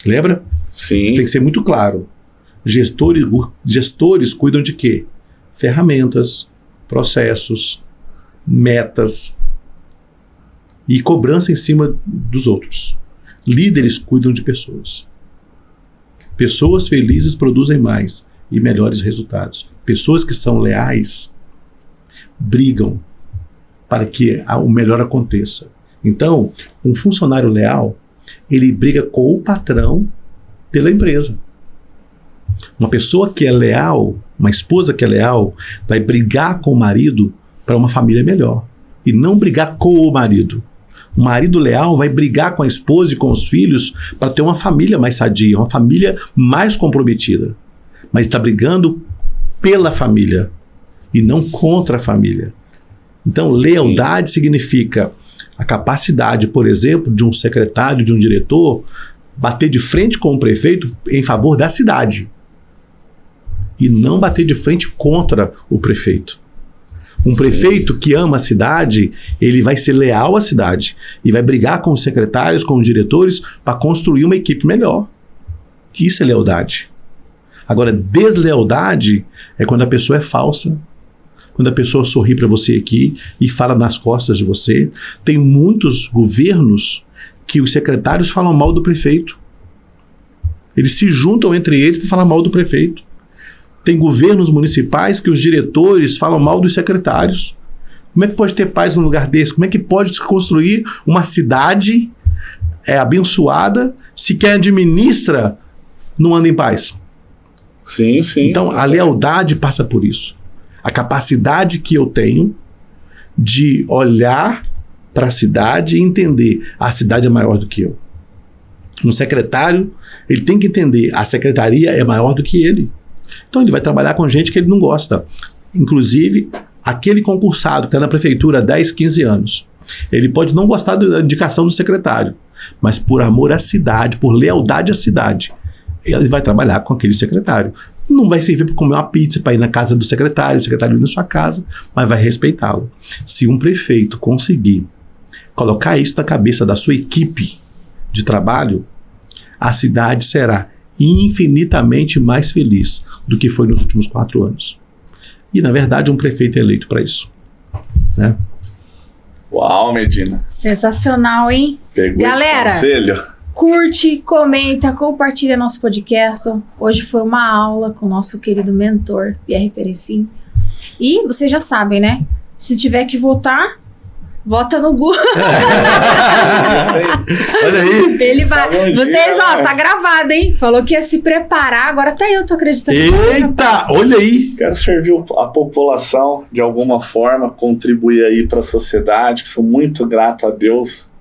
Lembra? Sim. Isso tem que ser muito claro. Gestores cuidam de quê? Ferramentas, processos, metas e cobrança em cima dos outros. Líderes cuidam de pessoas. Pessoas felizes produzem mais e melhores resultados. Pessoas que são leais brigam para que o melhor aconteça. Então, um funcionário leal, ele briga com o patrão pela empresa. Uma pessoa que é leal, uma esposa que é leal, vai brigar com o marido para uma família melhor. E não brigar com o marido. O marido leal vai brigar com a esposa e com os filhos para ter uma família mais sadia, uma família mais comprometida. Mas está brigando pela família e não contra a família. Então, lealdade significa a capacidade, por exemplo, de um secretário, de um diretor, bater de frente com o prefeito em favor da cidade. E não bater de frente contra o prefeito. Um prefeito que ama a cidade, ele vai ser leal à cidade e vai brigar com os secretários, com os diretores para construir uma equipe melhor. Isso é lealdade. Agora, deslealdade é quando a pessoa é falsa, quando a pessoa sorri para você aqui e fala nas costas de você. Tem muitos governos que os secretários falam mal do prefeito. Eles se juntam entre eles para falar mal do prefeito. Tem governos municipais que os diretores falam mal dos secretários. Como é que pode ter paz num lugar desse? Como é que pode se construir uma cidade abençoada se quem administra não anda em paz? Sim, sim. Então, a lealdade passa por isso. A capacidade que eu tenho de olhar para a cidade e entender a cidade é maior do que eu. Um secretário, ele tem que entender a secretaria é maior do que ele. Então ele vai trabalhar com gente que ele não gosta. Inclusive, aquele concursado que está na prefeitura há 10, 15 anos. Ele pode não gostar da indicação do secretário, mas por amor à cidade, por lealdade à cidade, ele vai trabalhar com aquele secretário. Não vai servir para comer uma pizza, para ir na casa do secretário, o secretário ir na sua casa, mas vai respeitá-lo. Se um prefeito conseguir colocar isso na cabeça da sua equipe de trabalho, a cidade será infinitamente mais feliz do que foi nos últimos 4 anos. E, na verdade, um prefeito é eleito para isso. Né? Uau, Medina. Sensacional, hein? Pegou Galera, esse conselho. Curte, comenta, compartilha nosso podcast. Hoje foi uma aula com o nosso querido mentor, Pierre Perecim. E vocês já sabem, né? Se tiver que votar, vota no Gu. Olha aí. Ele vai. Vocês, ó, tá gravado, hein? Falou que ia se preparar, agora até eu tô acreditando. Eita, olha aí. Quero servir a população de alguma forma, contribuir aí para a sociedade, que sou muito grato a Deus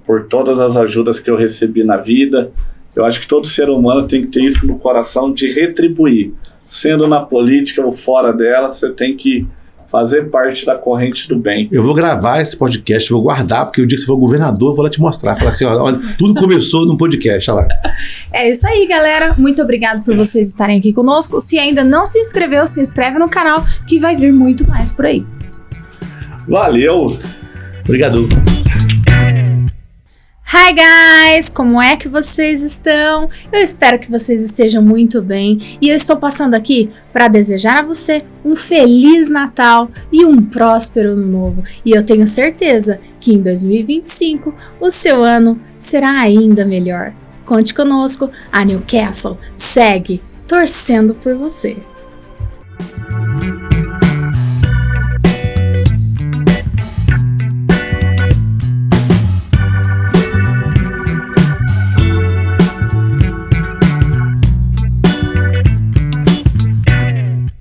por todas as ajudas que eu recebi na vida. Eu acho que todo ser humano tem que ter isso no coração de retribuir. Sendo na política ou fora dela, você tem que fazer parte da corrente do bem. Eu vou gravar esse podcast, vou guardar, porque o dia que você for governador, eu vou lá te mostrar. Falar assim, olha, tudo começou num podcast, olha lá. É isso aí, galera. Muito obrigado por vocês estarem aqui conosco. Se ainda não se inscreveu, se inscreve no canal que vai vir muito mais por aí. Valeu! Obrigado. Hi guys, como é que vocês estão? Eu espero que vocês estejam muito bem e eu estou passando aqui para desejar a você um Feliz Natal e um próspero Ano Novo. E eu tenho certeza que em 2025 o seu ano será ainda melhor. Conte conosco, a Newcastle segue torcendo por você.